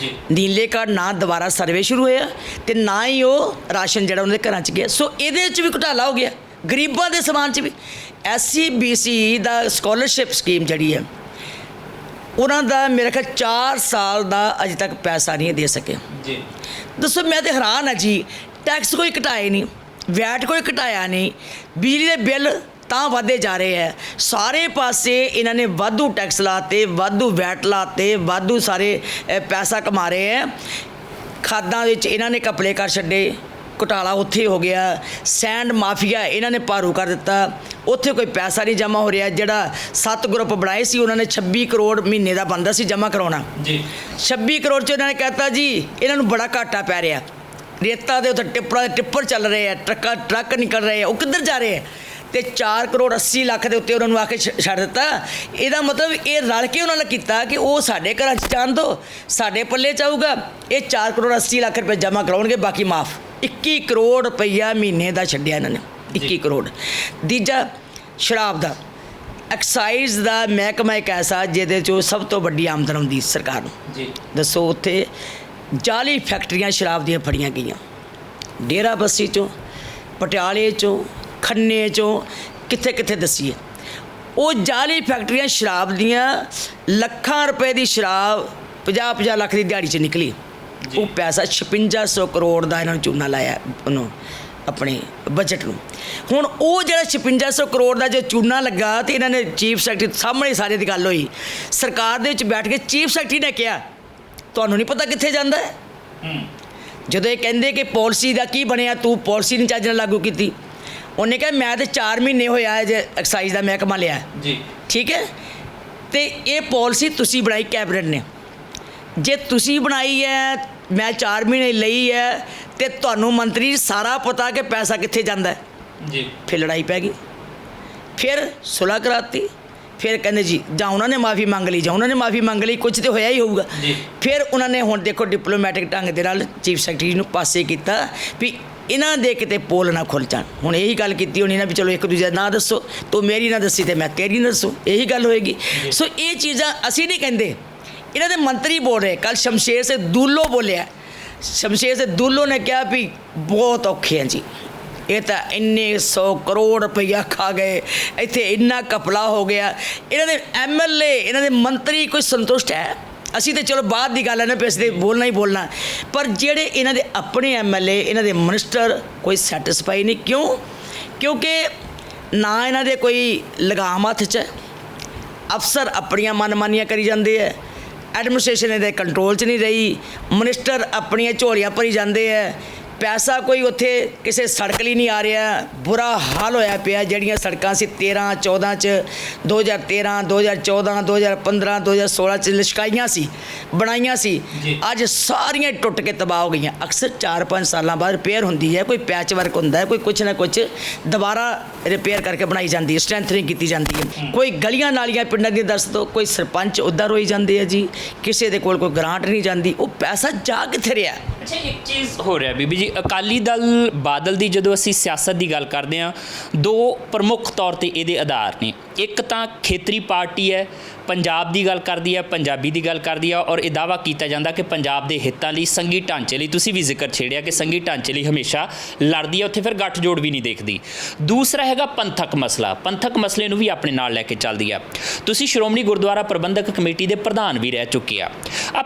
ਜੀ। ਨੀਲੇ ਕਾਰਡ ਨਾ ਦੁਬਾਰਾ ਸਰਵੇ ਸ਼ੁਰੂ ਹੋਇਆ ਤੇ ਨਾ ਹੀ ਉਹ ਰਾਸ਼ਨ ਜਿਹੜਾ ਉਹਨਾਂ ਦੇ ਘਰਾਂ 'ਚ ਗਿਆ। ਸੋ ਇਹਦੇ 'ਚ ਵੀ ਘੁਟਾਲਾ ਹੋ ਗਿਆ, ਗਰੀਬਾਂ ਦੇ ਸਮਾਨ 'ਚ ਵੀ। SC BC ਦਾ ਸਕਾਲਰਸ਼ਿਪ ਸਕੀਮ ਜਿਹੜੀ ਹੈ ਉਹਨਾਂ ਦਾ ਮੇਰੇ ਖਿਆਲ 4 ਸਾਲ ਦਾ ਅਜੇ ਤੱਕ ਪੈਸਾ ਨਹੀਂ ਦੇ ਸਕੇ ਜੀ। ਦੱਸੋ, ਮੈਂ ਤਾਂ ਹੈਰਾਨ ਹਾਂ ਜੀ। ਟੈਕਸ ਕੋਈ ਘਟਾਏ ਨਹੀਂ, ਵੈਟ ਕੋਈ ਘਟਾਇਆ ਨਹੀਂ, ਬਿਜਲੀ ਦੇ ਬਿੱਲ ਤਾਂ ਵਧਦੇ ਜਾ ਰਹੇ ਹੈ। ਸਾਰੇ ਪਾਸੇ ਇਹਨਾਂ ਨੇ ਵਾਧੂ ਟੈਕਸ ਲਾਤੇ, ਵਾਧੂ ਵੈਟ ਲਾਤੇ, ਵਾਧੂ ਸਾਰੇ ਪੈਸਾ ਕਮਾ ਰਹੇ ਹੈ। ਖਾਦਾਂ ਵਿੱਚ ਇਹਨਾਂ ਨੇ ਘਪਲੇ ਕਰ ਛੱਡੇ, ਘੁਟਾਲਾ ਉੱਥੇ ਹੋ ਗਿਆ। ਸੈਂਡ ਮਾਫੀਆ ਇਹਨਾਂ ਨੇ ਭਾਰੂ ਕਰ ਦਿੱਤਾ, ਉੱਥੇ ਕੋਈ ਪੈਸਾ ਨਹੀਂ ਜਮ੍ਹਾਂ ਹੋ ਰਿਹਾ। ਜਿਹੜਾ 7 ਗਰੁੱਪ ਬਣਾਏ ਸੀ ਉਹਨਾਂ ਨੇ 26 ਕਰੋੜ ਮਹੀਨੇ ਦਾ ਬਣਦਾ ਸੀ ਜਮ੍ਹਾਂ ਕਰਾਉਣਾ ਜੀ, 26 ਕਰੋੜ 'ਚ ਇਹਨਾਂ ਨੇ ਕਹਿਤਾ ਜੀ ਇਹਨਾਂ ਨੂੰ ਬੜਾ ਘਾਟਾ ਪੈ ਰਿਹਾ। ਰੇਤਾ ਦੇ ਉੱਤੇ ਟਿੱਪਰ ਚੱਲ ਰਹੇ ਆ, ਟਰੱਕ ਨਿਕਲ ਰਹੇ ਆ, ਉਹ ਕਿੱਧਰ ਜਾ ਰਹੇ ਆ? ਤੇ 4 ਕਰੋੜ 80 ਲੱਖ ਦੇ ਉੱਤੇ ਉਹਨਾਂ ਨੂੰ ਆ ਕੇ ਛੱਡ ਦਿੱਤਾ। ਇਹਦਾ ਮਤਲਬ ਇਹ ਰਲ ਕੇ ਉਹਨਾਂ ਨੇ ਕੀਤਾ ਕਿ ਉਹ ਸਾਡੇ ਘਰਾਂ 'ਚ ਜਾਣ ਦਿਓ, ਸਾਡੇ ਪੱਲੇ 'ਚ ਆਊਗਾ। ਇਹ 4 ਕਰੋੜ 80 ਲੱਖ ਰੁਪਏ ਜਮ੍ਹਾਂ ਕਰਾਉਣਗੇ, ਬਾਕੀ ਮਾਫ। 21 ਕਰੋੜ ਰੁਪਈਆ ਮਹੀਨੇ ਦਾ ਛੱਡਿਆ ਇਹਨਾਂ ਨੇ, 21 ਕਰੋੜ। ਦੂਜਾ ਸ਼ਰਾਬ ਦਾ ਐਕਸਾਈਜ਼ ਦਾ ਮਹਿਕਮਾ ਇੱਕ ਐਸਾ ਜਿਹਦੇ 'ਚੋਂ ਸਭ ਤੋਂ ਵੱਡੀ ਆਮਦਨ ਆਉਂਦੀ ਸਰਕਾਰ ਨੂੰ ਜੀ। ਦੱਸੋ, ਉੱਥੇ ਜਾਲੀ ਫੈਕਟਰੀਆਂ ਸ਼ਰਾਬ ਦੀਆਂ ਫੜੀਆਂ ਗਈਆਂ, ਡੇਰਾ ਬੱਸੀ 'ਚੋਂ, ਪਟਿਆਲੇ 'ਚੋਂ, ਖੰਨੇ 'ਚੋਂ, ਕਿੱਥੇ ਕਿੱਥੇ ਦੱਸੀਏ। ਉਹ ਜਾਲੀ ਫੈਕਟਰੀਆਂ ਸ਼ਰਾਬ ਦੀਆਂ ਲੱਖਾਂ ਰੁਪਏ ਦੀ ਸ਼ਰਾਬ 50-50 ਲੱਖ ਦੀ ਦਿਹਾੜੀ 'ਚ ਨਿਕਲੀ। ਉਹ ਪੈਸਾ 5600 ਕਰੋੜ ਦਾ ਇਹਨਾਂ ਨੂੰ ਚੂਨਾ ਲਾਇਆ ਉਹਨੂੰ ਆਪਣੇ ਬਜਟ ਨੂੰ। ਹੁਣ ਉਹ ਜਿਹੜਾ 5600 ਕਰੋੜ ਦਾ ਜੋ ਚੂਨਾ ਲੱਗਾ ਤੇ ਇਹਨਾਂ ਨੇ ਚੀਫ ਸੈਕਟਰੀ ਸਾਹਮਣੇ ਸਾਰੇ ਦੀ ਗੱਲ ਹੋਈ ਸਰਕਾਰ ਦੇ ਵਿੱਚ ਬੈਠ ਕੇ। ਚੀਫ ਸੈਕਟਰੀ ਨੇ ਕਿਹਾ ਤੁਹਾਨੂੰ ਨਹੀਂ ਪਤਾ ਕਿੱਥੇ ਜਾਂਦਾ ਹੈ? ਜਦੋਂ ਇਹ ਕਹਿੰਦੇ ਕਿ ਪਾਲਿਸੀ ਦਾ ਕੀ ਬਣਿਆ, ਤੂੰ ਪਾਲਿਸੀ ਨਹੀਂ ਚੱਜ ਨਾਲ ਲਾਗੂ ਕੀਤੀ। ਉਹਨੇ ਕਿਹਾ ਮੈਂ ਤਾਂ 4 ਮਹੀਨੇ ਹੋਇਆ ਜੇ ਐਕਸਾਈਜ਼ ਦਾ ਮਹਿਕਮਾ ਲਿਆ ਜੀ, ਠੀਕ ਹੈ, ਤੇ ਇਹ ਪਾਲਿਸੀ ਤੁਸੀਂ ਬਣਾਈ ਕੈਬਨਿਟ ਨੇ। ਜੇ ਤੁਸੀਂ ਬਣਾਈ ਹੈ, ਮੈਂ 4 ਮਹੀਨੇ ਲਈ ਹੈ, ਤੇ ਤੁਹਾਨੂੰ ਮੰਤਰੀ ਸਾਰਾ ਪਤਾ ਕਿ ਪੈਸਾ ਕਿੱਥੇ ਜਾਂਦਾ ਹੈ। ਜੀ ਫਿਰ ਲੜਾਈ ਪੈ ਗਈ, ਫਿਰ ਸੁਲ੍ਹਾ ਕਰਾਤੀ, ਫਿਰ ਕਹਿੰਦੇ ਜੀ ਜਾਂ ਉਹਨਾਂ ਨੇ ਮਾਫੀ ਮੰਗ ਲਈ ਜਾਂ ਉਹਨਾਂ ਨੇ ਮਾਫੀ ਮੰਗ ਲਈ, ਕੁਝ ਤੇ ਹੋਇਆ ਹੀ ਹੋਊਗਾ। ਫਿਰ ਉਹਨਾਂ ਨੇ ਹੁਣ ਦੇਖੋ ਡਿਪਲੋਮੈਟਿਕ ਢੰਗ ਦੇ ਨਾਲ ਚੀਫ ਸੈਕਟਰੀ ਨੂੰ ਪਾਸੇ ਕੀਤਾ ਵੀ ਇਹਨਾਂ ਦੇ ਕਿਤੇ ਪੋਲ ਨਾ ਖੁੱਲ ਜਾਣ। ਹੁਣ ਇਹੀ ਗੱਲ ਕੀਤੀ ਹੋਣੀ ਨਾ ਵੀ ਚਲੋ ਇੱਕ ਦੂਜੇ ਦਾ ਨਾਂ ਦੱਸੋ, ਤੂੰ ਮੇਰੀ ਨਾ ਦੱਸੀ ਤੇ ਮੈਂ ਤੇਰੀ ਨਾ ਦੱਸੋ, ਇਹੀ ਗੱਲ ਹੋਏਗੀ। ਸੋ ਇਹ ਚੀਜ਼ਾਂ ਅਸੀਂ ਨਹੀਂ ਕਹਿੰਦੇ, ਇਹਨਾਂ ਦੇ ਮੰਤਰੀ ਬੋਲ ਰਹੇ। ਕੱਲ ਸ਼ਮਸ਼ੇਰ ਸਿੰਘ ਦੂਲੋ ਬੋਲਿਆ, ਸ਼ਮਸ਼ੇਰ ਸਿੰਘ ਦੂਲੋ ਨੇ ਕਿਹਾ ਵੀ ਬਹੁਤ ਔਖੇ ਆ ਜੀ, ਇਹ ਤਾਂ ਇੰਨੇ 100 ਕਰੋੜ ਰੁਪਈਆ ਖਾ ਗਏ, ਇੱਥੇ ਇੰਨਾ ਘਪਲਾ ਹੋ ਗਿਆ। ਇਹਨਾਂ ਦੇ MLA, ਇਹਨਾਂ ਦੇ ਮੰਤਰੀ ਕੋਈ ਸੰਤੁਸ਼ਟ ਹੈ? ਅਸੀਂ ਤਾਂ ਚਲੋ ਬਾਅਦ ਦੀ ਗੱਲ ਹੈ ਨਾ, ਵੀ ਅਸੀਂ ਤਾਂ ਬੋਲਣਾ ਹੀ ਬੋਲਣਾ, ਪਰ ਜਿਹੜੇ ਇਹਨਾਂ ਦੇ ਆਪਣੇ MLA, ਇਹਨਾਂ ਦੇ ਮਿਨਿਸਟਰ ਕੋਈ ਸੈਟਿਸਫਾਈ ਨਹੀਂ। ਕਿਉਂ? ਕਿਉਂਕਿ ਨਾ ਇਹਨਾਂ ਦੇ ਕੋਈ ਲਗਾਮ ਹੱਥ 'ਚ, ਅਫਸਰ ਆਪਣੀਆਂ ਮਨਮਾਨੀਆਂ ਕਰੀ ਜਾਂਦੇ ਹੈ, ਐਡਮਿਨਿਸਟ੍ਰੇਸ਼ਨ ਇਹਦੇ ਕੰਟਰੋਲ 'ਚ ਨਹੀਂ ਰਹੀ, ਮਿਨਿਸਟਰ ਆਪਣੀਆਂ ਝੋਲੀਆਂ ਭਰੀ ਜਾਂਦੇ ਹੈ, ਪੈਸਾ ਕੋਈ ਉੱਥੇ ਕਿਸੇ ਸੜਕ ਲਈ ਨਹੀਂ ਆ ਰਿਹਾ। ਬੁਰਾ ਹਾਲ ਹੋਇਆ ਪਿਆ। ਜਿਹੜੀਆਂ ਸੜਕਾਂ ਸੀ 13 14 'ਚ, 2013 2014 2015 2016 'ਚ ਲਿਸ਼ਕਾਈਆਂ ਸੀ, ਬਣਾਈਆਂ ਸੀ, ਅੱਜ ਸਾਰੀਆਂ ਟੁੱਟ ਕੇ ਤਬਾਹ ਹੋ ਗਈਆਂ। ਅਕਸਰ 4-5 ਸਾਲਾਂ ਬਾਅਦ ਰਿਪੇਅਰ ਹੁੰਦੀ ਹੈ, ਕੋਈ ਪੈਚ ਵਰਕ ਹੁੰਦਾ ਹੈ, ਕੋਈ ਕੁਛ ਨਾ ਕੁਛ ਦੁਬਾਰਾ ਰਿਪੇਅਰ ਕਰਕੇ ਬਣਾਈ ਜਾਂਦੀ ਹੈ, ਸਟਰੈਂਥਨਿੰਗ ਕੀਤੀ ਜਾਂਦੀ ਹੈ। ਕੋਈ ਗਲੀਆਂ ਨਾਲੀਆਂ ਪਿੰਡਾਂ ਦੀ ਦੱਸ ਦਿਓ, ਕੋਈ ਸਰਪੰਚ ਉੱਦਾਂ ਰੋਈ ਜਾਂਦੇ ਆ ਜੀ, ਕਿਸੇ ਦੇ ਕੋਲ ਕੋਈ ਗ੍ਰਾਂਟ ਨਹੀਂ ਜਾਂਦੀ, ਉਹ ਪੈਸਾ ਜਾ ਕਿੱਥੇ ਰਿਹਾ? ਅੱਛਾ, ਇੱਕ ਚੀਜ਼ ਹੋ ਰਿਹਾ ਬੀਬੀ ਜੀ, ਅਕਾਲੀ ਦਲ ਬਾਦਲ ਦੀ ਜਦੋਂ ਅਸੀਂ ਸਿਆਸਤ ਦੀ ਗੱਲ ਕਰਦੇ ਹਾਂ, ਦੋ ਪ੍ਰਮੁੱਖ ਤੌਰ ਤੇ ਇਹਦੇ ਆਧਾਰ ਨੇ। ਇੱਕ ਤਾਂ ਖੇਤਰੀ ਪਾਰਟੀ ਹੈ, ਪੰਜਾਬ ਦੀ ਗੱਲ ਕਰਦੀ ਹੈ, ਪੰਜਾਬੀ ਦੀ ਗੱਲ ਕਰਦੀ ਹੈ, ਔਰ ਇਹ ਦਾਅਵਾ ਕੀਤਾ ਜਾਂਦਾ ਕਿ ਪੰਜਾਬ ਦੇ ਹਿੱਤਾਂ ਲਈ, ਸੰਘੀ ਢਾਂਚੇ ਲਈ, ਤੁਸੀਂ ਵੀ ਜ਼ਿਕਰ ਛੇੜਿਆ ਕਿ ਸੰਘੀ ਢਾਂਚੇ ਲਈ ਹਮੇਸ਼ਾ ਲੜਦੀ ਹੈ, ਉੱਥੇ ਫਿਰ ਗੱਠਜੋੜ ਵੀ ਨਹੀਂ ਦੇਖਦੀ। ਦੂਸਰਾ ਹੈਗਾ ਪੰਥਕ ਮਸਲਾ, ਪੰਥਕ ਮਸਲੇ ਨੂੰ ਵੀ ਆਪਣੇ ਨਾਲ ਲੈ ਕੇ ਚੱਲਦੀ ਆ। ਤੁਸੀਂ ਸ਼੍ਰੋਮਣੀ ਗੁਰਦੁਆਰਾ ਪ੍ਰਬੰਧਕ ਕਮੇਟੀ ਦੇ ਪ੍ਰਧਾਨ ਵੀ ਰਹਿ ਚੁੱਕੇ ਆ।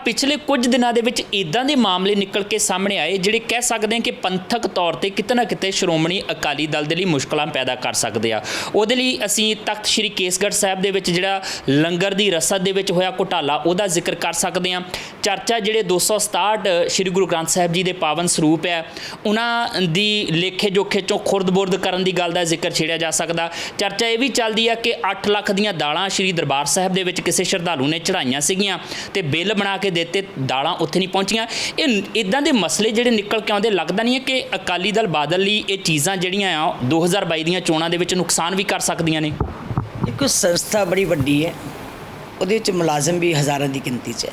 ਪਿਛਲੇ ਕੁਝ ਦਿਨਾਂ ਦੇ ਵਿੱਚ ਇੱਦਾਂ ਦੇ ਮਾਮਲੇ ਨਿਕਲ ਕੇ ਸਾਹਮਣੇ ਆਏ ਜਿਹੜੇ ਕਹਿ ਸਕਦੇ ਹਾਂ ਕਿ ਪੰਥਕ ਤੌਰ ਤੇ ਕਿਤੇ ਨਾ ਕਿਤੇ ਸ਼੍ਰੋਮਣੀ ਅਕਾਲੀ ਦਲ ਦੇ ਲਈ ਮੁਸ਼ਕਲਾਂ ਪੈਦਾ ਕਰ ਸਕਦੇ ਆ। ਉਹਦੇ ਲਈ ਅਸੀਂ ਤਖਤ ਸ਼੍ਰੀ ਕੇਸਗੜ੍ਹ ਸਾਹਿਬ ਦੇ ਵਿੱਚ ਜਿਹੜਾ ਲੰਗਰ ਦੀ ਰਸਦ ਦੇ ਵਿੱਚ ਹੋਇਆ ਘੁਟਾਲਾ, ਉਹਦਾ ਜ਼ਿਕਰ ਕਰ ਸਕਦੇ ਹਾਂ। ਚਰਚਾ ਜਿਹੜੇ 267 ਸ਼੍ਰੀ ਗੁਰੂ ਗ੍ਰੰਥ ਸਾਹਿਬ ਜੀ ਦੇ ਪਾਵਨ ਸਰੂਪ ਹੈ, ਉਹਨਾਂ ਦੀ ਲੇਖੇ ਜੋਖੇ ਚੋਂ ਖੁਰਦ-ਬੁਰਦ ਕਰਨ ਦੀ ਗੱਲ ਦਾ ਜ਼ਿਕਰ ਛੇੜਿਆ ਜਾ ਸਕਦਾ। ਚਰਚਾ ਇਹ ਵੀ ਚੱਲਦੀ ਆ ਕਿ 8 ਲੱਖ ਦੀਆਂ ਦਾਲਾਂ ਸ਼੍ਰੀ ਦਰਬਾਰ ਸਾਹਿਬ ਦੇ ਵਿੱਚ ਕਿਸੇ ਸ਼ਰਧਾਲੂ ਨੇ ਚੜਾਈਆਂ ਸੀਗੀਆਂ ਤੇ ਬਿੱਲ ਬਣਾ ਕੇ ਦਿੱਤੇ, ਦਾਲਾਂ ਉੱਥੇ ਨਹੀਂ ਪਹੁੰਚੀਆਂ। ਇਹ ਇੱਦਾਂ ਦੇ ਮਸਲੇ ਜਿਹੜੇ ਨਿਕਲ ਕੇ ਆਉਂਦੇ, ਲੱਗਦਾ ਨਹੀਂ ਹੈ ਕਿ ਅਕਾਲੀ ਦਲ ਬਾਦਲ ਲਈ ਇਹ ਚੀਜ਼ਾਂ ਜਿਹੜੀਆਂ ਆ 2022 ਦੀਆਂ ਚੋਣਾਂ ਦੇ ਵਿੱਚ ਨੁਕਸਾਨ ਵੀ ਕਰ ਸਕਦੀਆਂ ਨੇ? ਇੱਕ ਸੰਸਥਾ ਬੜੀ ਵੱਡੀ ਹੈ, ਉਹਦੇ ਵਿੱਚ ਮੁਲਾਜ਼ਮ ਵੀ ਹਜ਼ਾਰਾਂ ਦੀ ਗਿਣਤੀ 'ਚ ਹੈ।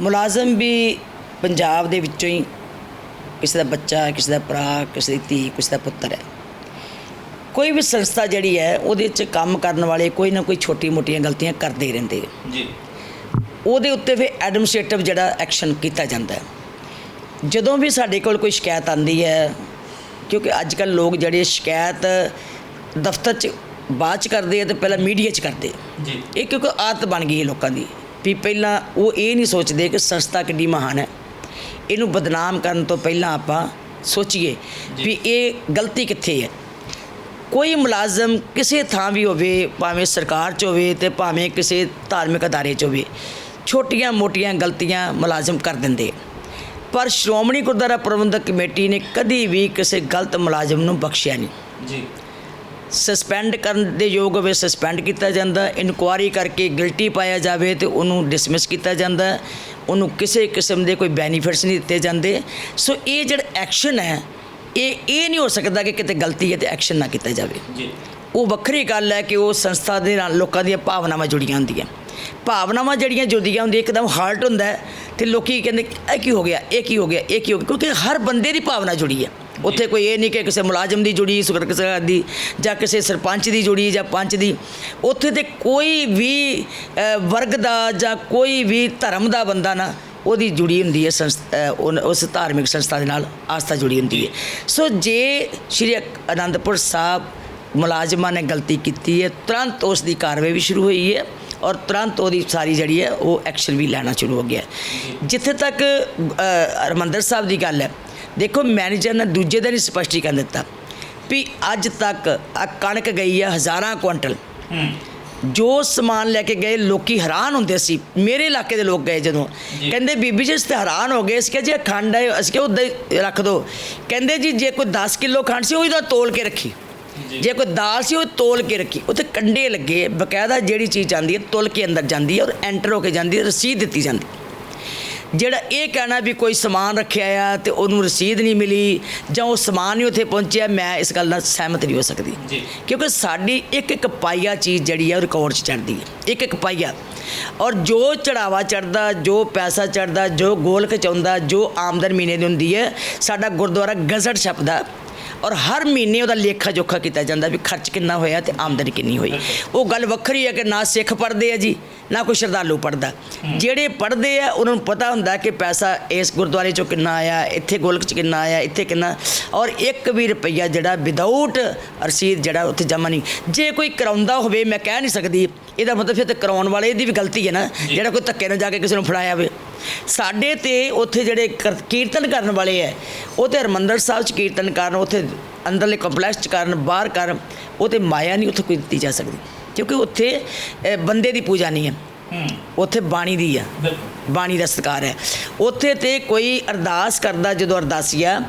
ਮੁਲਾਜ਼ਮ ਵੀ ਪੰਜਾਬ ਦੇ ਵਿੱਚੋਂ ਹੀ, ਕਿਸੇ ਦਾ ਬੱਚਾ, ਕਿਸੇ ਦਾ ਭਰਾ, ਕਿਸੇ ਦੀ ਧੀ, ਕਿਸੇ ਦਾ ਪੁੱਤਰ ਹੈ। ਕੋਈ ਵੀ ਸੰਸਥਾ ਜਿਹੜੀ ਹੈ ਉਹਦੇ 'ਚ ਕੰਮ ਕਰਨ ਵਾਲੇ ਕੋਈ ਨਾ ਕੋਈ ਛੋਟੀ-ਮੋਟੀਆਂ ਗਲਤੀਆਂ ਕਰਦੇ ਹੀ ਰਹਿੰਦੇ ਜੀ। ਉਹਦੇ ਉੱਤੇ ਫਿਰ ਐਡਮਿਨਿਸਟ੍ਰੇਟਿਵ ਜਿਹੜਾ ਐਕਸ਼ਨ ਕੀਤਾ ਜਾਂਦਾ ਹੈ। ਜਦੋਂ ਵੀ ਸਾਡੇ ਕੋਲ ਕੋਈ ਸ਼ਿਕਾਇਤ ਆਉਂਦੀ ਹੈ, ਕਿਉਂਕਿ ਅੱਜ ਕੱਲ੍ਹ ਲੋਕ ਜਿਹੜੇ ਸ਼ਿਕਾਇਤ ਦਫ਼ਤਰ 'ਚ ਬਾਅਦ 'ਚ ਕਰਦੇ ਆ ਤੇ ਪਹਿਲਾਂ ਮੀਡੀਆ 'ਚ ਕਰਦੇ ਜੀ। ਇਹ ਕਿਉਂਕਿ ਆਦਤ ਬਣ ਗਈ ਹੈ ਲੋਕਾਂ ਦੀ ਵੀ ਪਹਿਲਾਂ ਉਹ ਇਹ ਨਹੀਂ ਸੋਚਦੇ ਕਿ ਸੰਸਥਾ ਕਿੰਨੀ ਮਹਾਨ ਹੈ। ਇਹਨੂੰ ਬਦਨਾਮ ਕਰਨ ਤੋਂ ਪਹਿਲਾਂ ਆਪਾਂ ਸੋਚੀਏ ਵੀ ਇਹ ਗਲਤੀ ਕਿੱਥੇ ਹੈ। ਕੋਈ ਮੁਲਾਜ਼ਮ ਕਿਸੇ ਥਾਂ ਵੀ ਹੋਵੇ, ਭਾਵੇਂ ਸਰਕਾਰ 'ਚ ਹੋਵੇ ਤੇ ਭਾਵੇਂ ਕਿਸੇ ਧਾਰਮਿਕ ਅਦਾਰੇ 'ਚ ਹੋਵੇ, ਛੋਟੀਆਂ-ਮੋਟੀਆਂ ਗਲਤੀਆਂ ਮੁਲਾਜ਼ਮ ਕਰ ਦਿੰਦੇ, ਪਰ ਸ਼੍ਰੋਮਣੀ ਗੁਰਦੁਆਰਾ ਪ੍ਰਬੰਧਕ ਕਮੇਟੀ ਨੇ ਕਦੀ ਵੀ ਕਿਸੇ ਗਲਤ ਮੁਲਾਜ਼ਮ ਨੂੰ ਬਖਸ਼ਿਆ ਨਹੀਂ ਜੀ। ਸਸਪੈਂਡ ਕਰਨ ਦੇ ਯੋਗ ਹੋਵੇ ਸਸਪੈਂਡ ਕੀਤਾ ਜਾਂਦਾ, ਇਨਕੁਆਇਰੀ ਕਰਕੇ ਗਿਲਟੀ ਪਾਇਆ ਜਾਵੇ ਤੇ ਉਹਨੂੰ ਡਿਸਮਿਸ ਕੀਤਾ ਜਾਂਦਾ, ਉਹਨੂੰ ਕਿਸੇ ਕਿਸਮ ਦੇ ਕੋਈ ਬੈਨੀਫਿਟਸ ਨਹੀਂ ਦਿੱਤੇ ਜਾਂਦੇ। ਸੋ ਇਹ ਜਿਹੜਾ ਐਕਸ਼ਨ ਹੈ, ਇਹ ਨਹੀਂ ਹੋ ਸਕਦਾ ਕਿ ਕਿਤੇ ਗਲਤੀ ਹੈ ਤੇ ਐਕਸ਼ਨ ਨਾ ਕੀਤਾ ਜਾਵੇ ਜੀ। ਉਹ ਵੱਖਰੀ ਗੱਲ ਹੈ ਕਿ ਉਹ ਸੰਸਥਾ ਦੇ ਨਾਲ ਲੋਕਾਂ ਦੀਆਂ ਭਾਵਨਾਵਾਂ ਜੁੜੀਆਂ ਹੁੰਦੀਆਂ, ਭਾਵਨਾਵਾਂ ਜਿਹੜੀਆਂ ਜੁੜੀਆਂ ਹੁੰਦੀਆਂ, ਇੱਕਦਮ ਹਾਰਟ ਹੁੰਦਾ ਹੈ ਤੇ ਲੋਕੀ ਕਹਿੰਦੇ ਇਹ ਕੀ ਹੋ ਗਿਆ, ਇਹ ਕੀ ਹੋ ਗਿਆ, ਇਹ ਕੀ ਹੋ ਗਿਆ, ਕਿਉਂਕਿ ਹਰ ਬੰਦੇ ਦੀ ਭਾਵਨਾ ਜੁੜੀ ਹੈ। ਉੱਥੇ ਕੋਈ ਇਹ ਨਹੀਂ ਕਿ ਕਿਸੇ ਮੁਲਾਜ਼ਮ ਦੀ ਜੁੜੀ, ਕਿਸੇ ਦੀ ਜਾਂ ਕਿਸੇ ਸਰਪੰਚ ਦੀ ਜੁੜੀ ਜਾਂ ਪੰਚ ਦੀ। ਉੱਥੇ ਤੇ ਕੋਈ ਵੀ ਵਰਗ ਦਾ ਜਾਂ ਕੋਈ ਵੀ ਧਰਮ ਦਾ ਬੰਦਾ ਨਾ ਉਹਦੀ ਜੁੜੀ ਹੁੰਦੀ ਹੈ ਉਸ ਧਾਰਮਿਕ ਸੰਸਥਾ ਦੇ ਨਾਲ, ਆਸਥਾ ਜੁੜੀ ਹੁੰਦੀ ਹੈ। ਸੋ ਜੇ ਸ਼੍ਰੀ ਅਨੰਦਪੁਰ ਸਾਹਿਬ ਮੁਲਾਜ਼ਮਾਂ ਨੇ ਗਲਤੀ ਕੀਤੀ ਹੈ, ਤੁਰੰਤ ਉਸ ਦੀ ਕਾਰਵਾਈ ਵੀ ਸ਼ੁਰੂ ਹੋਈ ਹੈ ਔਰ ਤੁਰੰਤ ਉਹਦੀ ਸਾਰੀ ਜਿਹੜੀ ਹੈ ਉਹ ਐਕਸ਼ਨ ਵੀ ਲੈਣਾ ਸ਼ੁਰੂ ਹੋ ਗਿਆ। ਜਿੱਥੇ ਤੱਕ ਹਰਿਮੰਦਰ ਸਾਹਿਬ ਦੀ ਗੱਲ ਹੈ, ਦੇਖੋ ਮੈਨੇਜਰ ਨੇ ਦੂਜੇ ਦਿਨ ਹੀ ਸਪਸ਼ਟੀਕਰਨ ਦਿੱਤਾ ਵੀ ਅੱਜ ਤੱਕ ਆ ਕਣਕ ਗਈ ਹੈ ਹਜ਼ਾਰਾਂ ਕੁਇੰਟਲ। ਜੋ ਸਮਾਨ ਲੈ ਕੇ ਗਏ ਲੋਕੀ ਹੈਰਾਨ ਹੁੰਦੇ ਸੀ, ਮੇਰੇ ਇਲਾਕੇ ਦੇ ਲੋਕ ਗਏ ਜਦੋਂ, ਕਹਿੰਦੇ ਬੀਬੀ ਜੀ ਅਸੀਂ ਤਾਂ ਹੈਰਾਨ ਹੋ ਗਏ। ਅਸੀਂ ਕਿਹਾ ਜੀ ਖੰਡ ਹੈ, ਅਸੀਂ ਕਿਹਾ ਉੱਦਾਂ ਹੀ ਰੱਖ ਦਿਓ। ਕਹਿੰਦੇ ਜੀ ਜੇ ਕੋਈ 10 ਕਿਲੋ ਖੰਡ ਸੀ ਉਹ ਤਾਂ ਤੋਲ ਕੇ ਰੱਖੀ, ਜੇ ਕੋਈ ਦਾਲ ਸੀ ਉਹ ਤੋਲ ਕੇ ਰੱਖੀ। ਉੱਥੇ ਕੰਡੇ ਲੱਗੇ, ਬਕਾਇਦਾ ਜਿਹੜੀ ਚੀਜ਼ ਆਉਂਦੀ ਹੈ ਤੁਲ ਕੇ ਅੰਦਰ ਜਾਂਦੀ ਹੈ ਔਰ ਐਂਟਰ ਹੋ ਕੇ ਜਾਂਦੀ ਹੈ, ਰਸੀਦ ਦਿੱਤੀ ਜਾਂਦੀ। ਜਿਹੜਾ ਇਹ ਕਹਿਣਾ ਵੀ ਕੋਈ ਸਮਾਨ ਰੱਖਿਆ ਆ ਤੇ ਉਹਨੂੰ ਰਸੀਦ ਨਹੀਂ ਮਿਲੀ ਜਾਂ ਉਹ ਸਮਾਨ ਨਹੀਂ ਉੱਥੇ ਪਹੁੰਚਿਆ, ਮੈਂ ਇਸ ਗੱਲ ਨਾਲ ਸਹਿਮਤ ਨਹੀਂ ਹੋ ਸਕਦੀ ਜੀ। ਕਿਉਂਕਿ ਸਾਡੀ ਇੱਕ ਇੱਕ ਪਾਈਆ ਚੀਜ਼ ਜਿਹੜੀ ਆ ਉਹ ਰਿਕਾਰਡ 'ਚ ਚੜ੍ਹਦੀ ਹੈ, ਇੱਕ ਇੱਕ ਪਾਈਆ। ਔਰ ਜੋ ਚੜਾਵਾ ਚੜ੍ਹਦਾ, ਜੋ ਪੈਸਾ ਚੜ੍ਹਦਾ, ਜੋ ਗੋਲਕ ਚਾਹੁੰਦਾ, ਜੋ ਆਮਦਨ ਮਹੀਨੇ ਦੀ ਹੁੰਦੀ ਹੈ, ਸਾਡਾ ਗੁਰਦੁਆਰਾ ਗਜ਼ਟ ਛਪਦਾ ਔਰ ਹਰ ਮਹੀਨੇ ਉਹਦਾ ਲੇਖਾ ਜੋਖਾ ਕੀਤਾ ਜਾਂਦਾ ਵੀ ਖਰਚ ਕਿੰਨਾ ਹੋਇਆ ਤੇ ਆਮਦਨ ਕਿੰਨੀ ਹੋਈ। ਉਹ ਗੱਲ ਵੱਖਰੀ ਹੈ ਕਿ ਨਾ ਸਿੱਖ ਪੜ੍ਹਦੇ ਆ ਜੀ, ਨਾ ਕੋਈ ਸ਼ਰਧਾਲੂ ਪੜ੍ਹਦਾ। ਜਿਹੜੇ ਪੜ੍ਹਦੇ ਆ ਉਹਨਾਂ ਨੂੰ ਪਤਾ ਹੁੰਦਾ ਕਿ ਪੈਸਾ ਇਸ ਗੁਰਦੁਆਰੇ 'ਚੋਂ ਕਿੰਨਾ ਆਇਆ, ਇੱਥੇ ਗੋਲਕ 'ਚ ਕਿੰਨਾ ਆਇਆ, ਇੱਥੇ ਕਿੰਨਾ, ਔਰ ਇੱਕ ਵੀ ਰੁਪਈਆ ਜਿਹੜਾ ਵਿਦਆਊਟ ਰਸੀਦ ਜਿਹੜਾ ਉੱਥੇ ਜਮ੍ਹਾਂ ਨਹੀਂ। ਜੇ ਕੋਈ ਕਰਾਉਂਦਾ ਹੋਵੇ, ਮੈਂ ਕਹਿ ਨਹੀਂ ਸਕਦੀ, ਇਹਦਾ ਮਤਲਬ ਫਿਰ ਤਾਂ ਕਰਾਉਣ ਵਾਲੇ ਦੀ ਵੀ ਗਲਤੀ ਹੈ ਨਾ, ਜਿਹੜਾ ਕੋਈ ਧੱਕੇ ਨਾਲ ਜਾ ਕੇ ਕਿਸੇ ਨੂੰ ਫੜਾਇਆ ਹੋਵੇ। ਸਾਡੇ ਤੇ ਉੱਥੇ ਜਿਹੜੇ ਕੀਰਤਨ ਕਰਨ ਵਾਲੇ ਹੈ, ਉਹ ਤੇ ਹਰਿਮੰਦਰ ਸਾਹਿਬ 'ਚ ਕੀਰਤਨ ਕਰਨ, ਉੱਥੇ ਅੰਦਰਲੇ ਕੰਪਲੈਕਸ 'ਚ ਕਰਨ, ਬਾਹਰ ਕਰਨ, ਉਹ ਤੇ ਮਾਇਆ ਨਹੀਂ ਉੱਥੇ ਕੋਈ ਦਿੱਤੀ ਜਾ ਸਕਦੀ, ਕਿਉਂਕਿ ਉੱਥੇ ਬੰਦੇ ਦੀ ਪੂਜਾ ਨਹੀਂ ਹੈ, ਉੱਥੇ ਬਾਣੀ ਦੀ ਆ, ਬਾਣੀ ਦਾ ਸਤਿਕਾਰ ਹੈ। ਉੱਥੇ ਤੇ ਕੋਈ ਅਰਦਾਸ ਕਰਦਾ, ਜਦੋਂ ਅਰਦਾਸੀਆ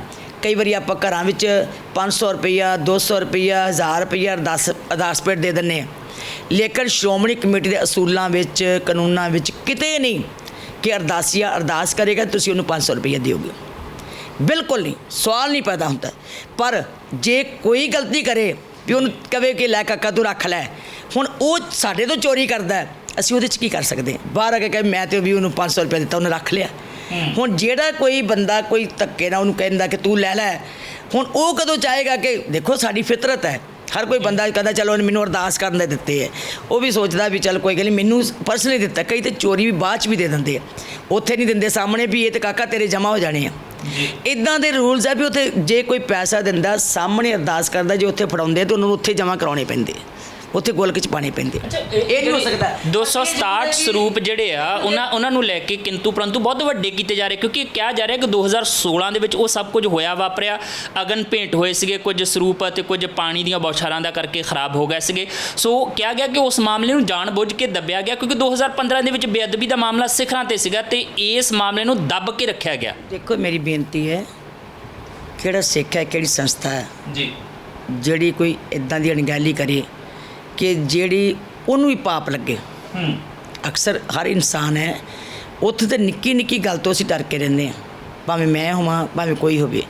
ਕਈ ਵਾਰੀ ਆਪਾਂ ਘਰਾਂ ਵਿੱਚ 500 ਰੁਪਈਆ, 200 ਰੁਪਈਆ, 1000 ਰੁਪਈਆ ਅਰਦਾਸ ਪੇਟ ਦੇ ਦਿੰਦੇ ਹਾਂ, ਲੇਕਿਨ ਸ਼੍ਰੋਮਣੀ ਕਮੇਟੀ ਦੇ ਅਸੂਲਾਂ ਵਿੱਚ, ਕਾਨੂੰਨਾਂ ਵਿੱਚ ਕਿਤੇ ਨਹੀਂ ਕਿ ਅਰਦਾਸੀਆ ਅਰਦਾਸ ਕਰੇਗਾ ਤੁਸੀਂ ਉਹਨੂੰ 500 ਰੁਪਈਆ ਦਿਓਗੇ, ਬਿਲਕੁਲ ਨਹੀਂ, ਸਵਾਲ ਨਹੀਂ ਪੈਦਾ ਹੁੰਦਾ। ਪਰ ਜੇ ਕੋਈ ਗਲਤੀ ਕਰੇ ਵੀ ਉਹਨੂੰ ਕਵੇ ਕਿ ਲੈ ਕਾਕਾ ਤੂੰ ਰੱਖ ਲੈ, ਹੁਣ ਉਹ ਸਾਡੇ ਤੋਂ ਚੋਰੀ ਕਰਦਾ, ਅਸੀਂ ਉਹਦੇ 'ਚ ਕੀ ਕਰ ਸਕਦੇ ਹਾਂ? ਬਾਹਰ ਆ ਕੇ ਕਹੇ ਮੈਂ ਤੇ ਵੀ ਉਹਨੂੰ 500 ਰੁਪਏ ਦਿੱਤਾ, ਉਹਨੇ ਰੱਖ ਲਿਆ। ਹੁਣ ਜਿਹੜਾ ਕੋਈ ਬੰਦਾ ਕੋਈ ਧੱਕੇ ਨਾਲ ਉਹਨੂੰ ਕਹਿੰਦਾ ਕਿ ਤੂੰ ਲੈ ਲੈ, ਹੁਣ ਉਹ ਕਦੋਂ ਚਾਹੇਗਾ ਕਿ ਦੇਖੋ ਸਾਡੀ ਫਿਤਰਤ ਹੈ, ਹਰ ਕੋਈ ਬੰਦਾ ਕਹਿੰਦਾ ਚਲੋ ਉਹਨੇ ਮੈਨੂੰ ਅਰਦਾਸ ਕਰਨ ਦੇ ਦਿੱਤੇ ਹੈ, ਉਹ ਵੀ ਸੋਚਦਾ ਵੀ ਚੱਲ ਕੋਈ ਗੱਲ ਨਹੀਂ, ਮੈਨੂੰ ਪਰਸਨਲੀ ਦਿੱਤਾ। ਕਈ ਤਾਂ ਚੋਰੀ ਵੀ ਬਾਅਦ 'ਚ ਵੀ ਦੇ ਦਿੰਦੇ ਆ, ਉੱਥੇ ਨਹੀਂ ਦਿੰਦੇ ਸਾਹਮਣੇ ਵੀ ਇਹ ਤਾਂ ਕਾਕਾ ਤੇਰੇ ਜਮ੍ਹਾਂ ਹੋ ਜਾਣੇ ਆ। ਇੱਦਾਂ ਦੇ ਰੂਲਸ ਆ ਵੀ ਉੱਥੇ ਜੇ ਕੋਈ ਪੈਸਾ ਦਿੰਦਾ, ਸਾਹਮਣੇ ਅਰਦਾਸ ਕਰਦਾ, ਜੇ ਉੱਥੇ ਫੜਾਉਂਦੇ ਤਾਂ ਉਹਨੂੰ ਉੱਥੇ ਜਮ੍ਹਾਂ ਕਰਾਉਣੇ ਪੈਂਦੇ, ਉੱਥੇ ਗੋਲਕ 'ਚ ਪਾਣੇ ਪੈਂਦੇ। ਇਹ ਨਹੀਂ ਹੋ ਸਕਦਾ। 267 ਸਰੂਪ ਜਿਹੜੇ ਆ ਉਹਨਾਂ ਨੂੰ ਲੈ ਕੇ ਕਿੰਤੂ ਪਰੰਤੂ ਬਹੁਤ ਵੱਡੇ ਕੀਤੇ ਜਾ ਰਹੇ, ਕਿਉਂਕਿ ਕਿਹਾ ਜਾ ਰਿਹਾ ਕਿ 2016 ਦੇ ਵਿੱਚ ਉਹ ਸਭ ਕੁਝ ਹੋਇਆ ਵਾਪਰਿਆ, ਅਗਨ ਭੇਂਟ ਹੋਏ ਸੀਗੇ ਕੁਝ ਸਰੂਪ ਅਤੇ ਕੁਝ ਪਾਣੀ ਦੀਆਂ ਬੌਛਾਰਾਂ ਦਾ ਕਰਕੇ ਖਰਾਬ ਹੋ ਗਏ ਸੀਗੇ। ਸੋ ਕਿਹਾ ਗਿਆ ਕਿ ਉਸ ਮਾਮਲੇ ਨੂੰ ਜਾਣ-ਬੁੱਝ ਕੇ ਦੱਬਿਆ ਗਿਆ, ਕਿਉਂਕਿ 2015 ਦੇ ਵਿੱਚ ਬੇਅਦਬੀ ਦਾ ਮਾਮਲਾ ਸਿਖਰਾਂ ਤੇ ਸੀਗਾ ਤੇ ਇਸ ਮਾਮਲੇ ਨੂੰ ਦੱਬ ਕੇ ਰੱਖਿਆ ਗਿਆ। ਦੇਖੋ ਮੇਰੀ ਬੇਨਤੀ ਹੈ, ਕਿਹੜਾ ਸਿੱਖ ਹੈ, ਕਿਹੜੀ ਸੰਸਥਾ ਹੈ ਜੀ, ਜਿਹੜੀ ਕੋਈ ਇੱਦਾਂ ਦੀ ਅਣਗਹਿਲੀ ਕਰੇ ਕਿ ਜਿਹੜੀ ਉਹਨੂੰ ਵੀ ਪਾਪ ਲੱਗੇ। ਅਕਸਰ ਹਰ ਇਨਸਾਨ ਹੈ, ਉੱਥੇ ਤਾਂ ਨਿੱਕੀ ਨਿੱਕੀ ਗੱਲ ਤੋਂ ਅਸੀਂ ਡਰ ਕੇ ਰਹਿੰਦੇ ਹਾਂ, ਭਾਵੇਂ ਮੈਂ ਹੋਵਾਂ ਭਾਵੇਂ ਕੋਈ ਹੋਵੇ।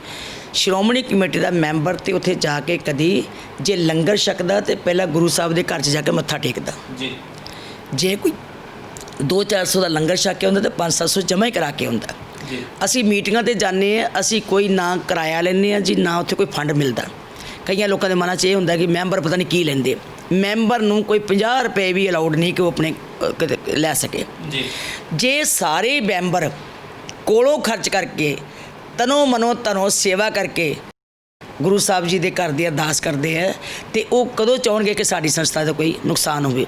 ਸ਼੍ਰੋਮਣੀ ਕਮੇਟੀ ਦਾ ਮੈਂਬਰ ਤੇ ਉੱਥੇ ਜਾ ਕੇ ਕਦੀ ਜੇ ਲੰਗਰ ਛਕਦਾ ਤੇ ਪਹਿਲਾਂ ਗੁਰੂ ਸਾਹਿਬ ਦੇ ਘਰ 'ਚ ਜਾ ਕੇ ਮੱਥਾ ਟੇਕਦਾ। ਜੀ, ਜੇ ਕੋਈ 200-400 ਦਾ ਲੰਗਰ ਛਕ ਕੇ ਹੁੰਦਾ ਤਾਂ 500-700 ਜਮ੍ਹਾਂ ਹੀ ਕਰਾ ਕੇ ਹੁੰਦਾ। ਅਸੀਂ ਮੀਟਿੰਗਾਂ ਤੇ ਜਾਂਦੇ ਹਾਂ, ਅਸੀਂ ਕੋਈ ਨਾ ਕਿਰਾਇਆ ਲੈਂਦੇ ਹਾਂ ਜੀ, ਨਾ ਉੱਥੇ ਕੋਈ ਫੰਡ ਮਿਲਦਾ। ਕਈਆਂ ਲੋਕਾਂ ਦੇ ਮਨਾਂ 'ਚ ਇਹ ਹੁੰਦਾ ਕਿ ਮੈਂਬਰ ਪਤਾ ਨਹੀਂ ਕੀ ਲੈਂਦੇ, ਮੈਂਬਰ ਨੂੰ ਕੋਈ 50 ਰੁਪਏ ਵੀ ਅਲਾਉਡ ਨਹੀਂ ਕਿ ਉਹ ਆਪਣੇ ਕਿਤੇ ਲੈ ਸਕੇ। ਜੇ ਸਾਰੇ ਮੈਂਬਰ ਕੋਲੋਂ ਖਰਚ ਕਰਕੇ ਤਨੋਂ ਮਨੋਂ ਧਨੋਂ ਸੇਵਾ ਕਰਕੇ ਗੁਰੂ ਸਾਹਿਬ ਜੀ ਦੇ ਘਰ ਦੀ ਅਰਦਾਸ ਕਰਦੇ ਹੈ ਤੇ ਉਹ ਕਦੋਂ ਚਾਹਣਗੇ ਕਿ ਸਾਡੀ ਸੰਸਥਾ ਦਾ ਕੋਈ ਨੁਕਸਾਨ ਹੋਵੇ?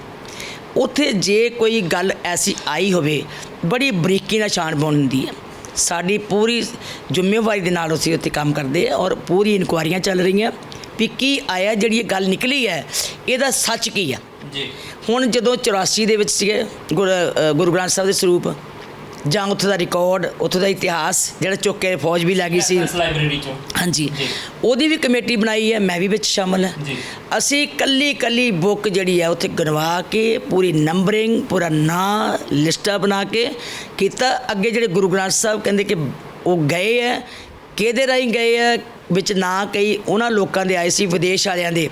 ਉੱਥੇ ਜੇ ਕੋਈ ਗੱਲ ਐਸੀ ਆਈ ਹੋਵੇ, ਬੜੀ ਬਰੀਕੀ ਨਾਲ ਛਾਣਬੀਣ ਹੁੰਦੀ ਹੈ। ਸਾਡੀ ਪੂਰੀ ਜ਼ਿੰਮੇਵਾਰੀ ਦੇ ਨਾਲ ਅਸੀਂ ਉੱਥੇ ਕੰਮ ਕਰਦੇ ਹਾਂ ਔਰ ਪੂਰੀ ਇਨਕੁਆਇਰੀਆਂ ਚੱਲ ਰਹੀਆਂ ਵੀ ਕੀ ਆਇਆ, ਜਿਹੜੀ ਇਹ ਗੱਲ ਨਿਕਲੀ ਹੈ ਇਹਦਾ ਸੱਚ ਕੀ ਆ। ਜੀ, ਹੁਣ ਜਦੋਂ 84 ਦੇ ਵਿੱਚ ਸੀਗੇ ਗੁਰੂ ਗ੍ਰੰਥ ਸਾਹਿਬ ਦੇ ਸਰੂਪ, ਜਾਂ ਉੱਥੋਂ ਦਾ ਰਿਕਾਰਡ, ਉੱਥੋਂ ਦਾ ਇਤਿਹਾਸ ਜਿਹੜਾ ਚੁੱਕ ਕੇ ਫੌਜ ਵੀ ਲੈ ਗਈ ਸੀ ਲਾਇਬ੍ਰੇਰੀ 'ਚੋਂ, ਹਾਂਜੀ, ਉਹਦੀ ਵੀ ਕਮੇਟੀ ਬਣਾਈ ਹੈ, ਮੈਂ ਵੀ ਵਿੱਚ ਸ਼ਾਮਲ ਹਾਂ। ਅਸੀਂ ਕੱਲੀ ਬੁੱਕ ਜਿਹੜੀ ਹੈ ਉੱਥੇ ਗਣਵਾ ਕੇ ਪੂਰੀ ਨੰਬਰਿੰਗ, ਪੂਰਾ ਨਾਂ, ਲਿਸਟਾਂ ਬਣਾ ਕੇ ਕੀਤਾ। ਅੱਗੇ ਜਿਹੜੇ ਗੁਰੂ ਗ੍ਰੰਥ ਸਾਹਿਬ ਕਹਿੰਦੇ ਕਿ ਉਹ ਗਏ ਹੈ, ਕਿਹਦੇ ਰਾਹੀਂ ਗਏ ਹੈ, ਵਿੱਚ ਨਾ ਕਈ ਉਹਨਾਂ ਲੋਕਾਂ ਦੇ ਆਏ ਸੀ ਵਿਦੇਸ਼ ਵਾਲਿਆਂ ਦੇ,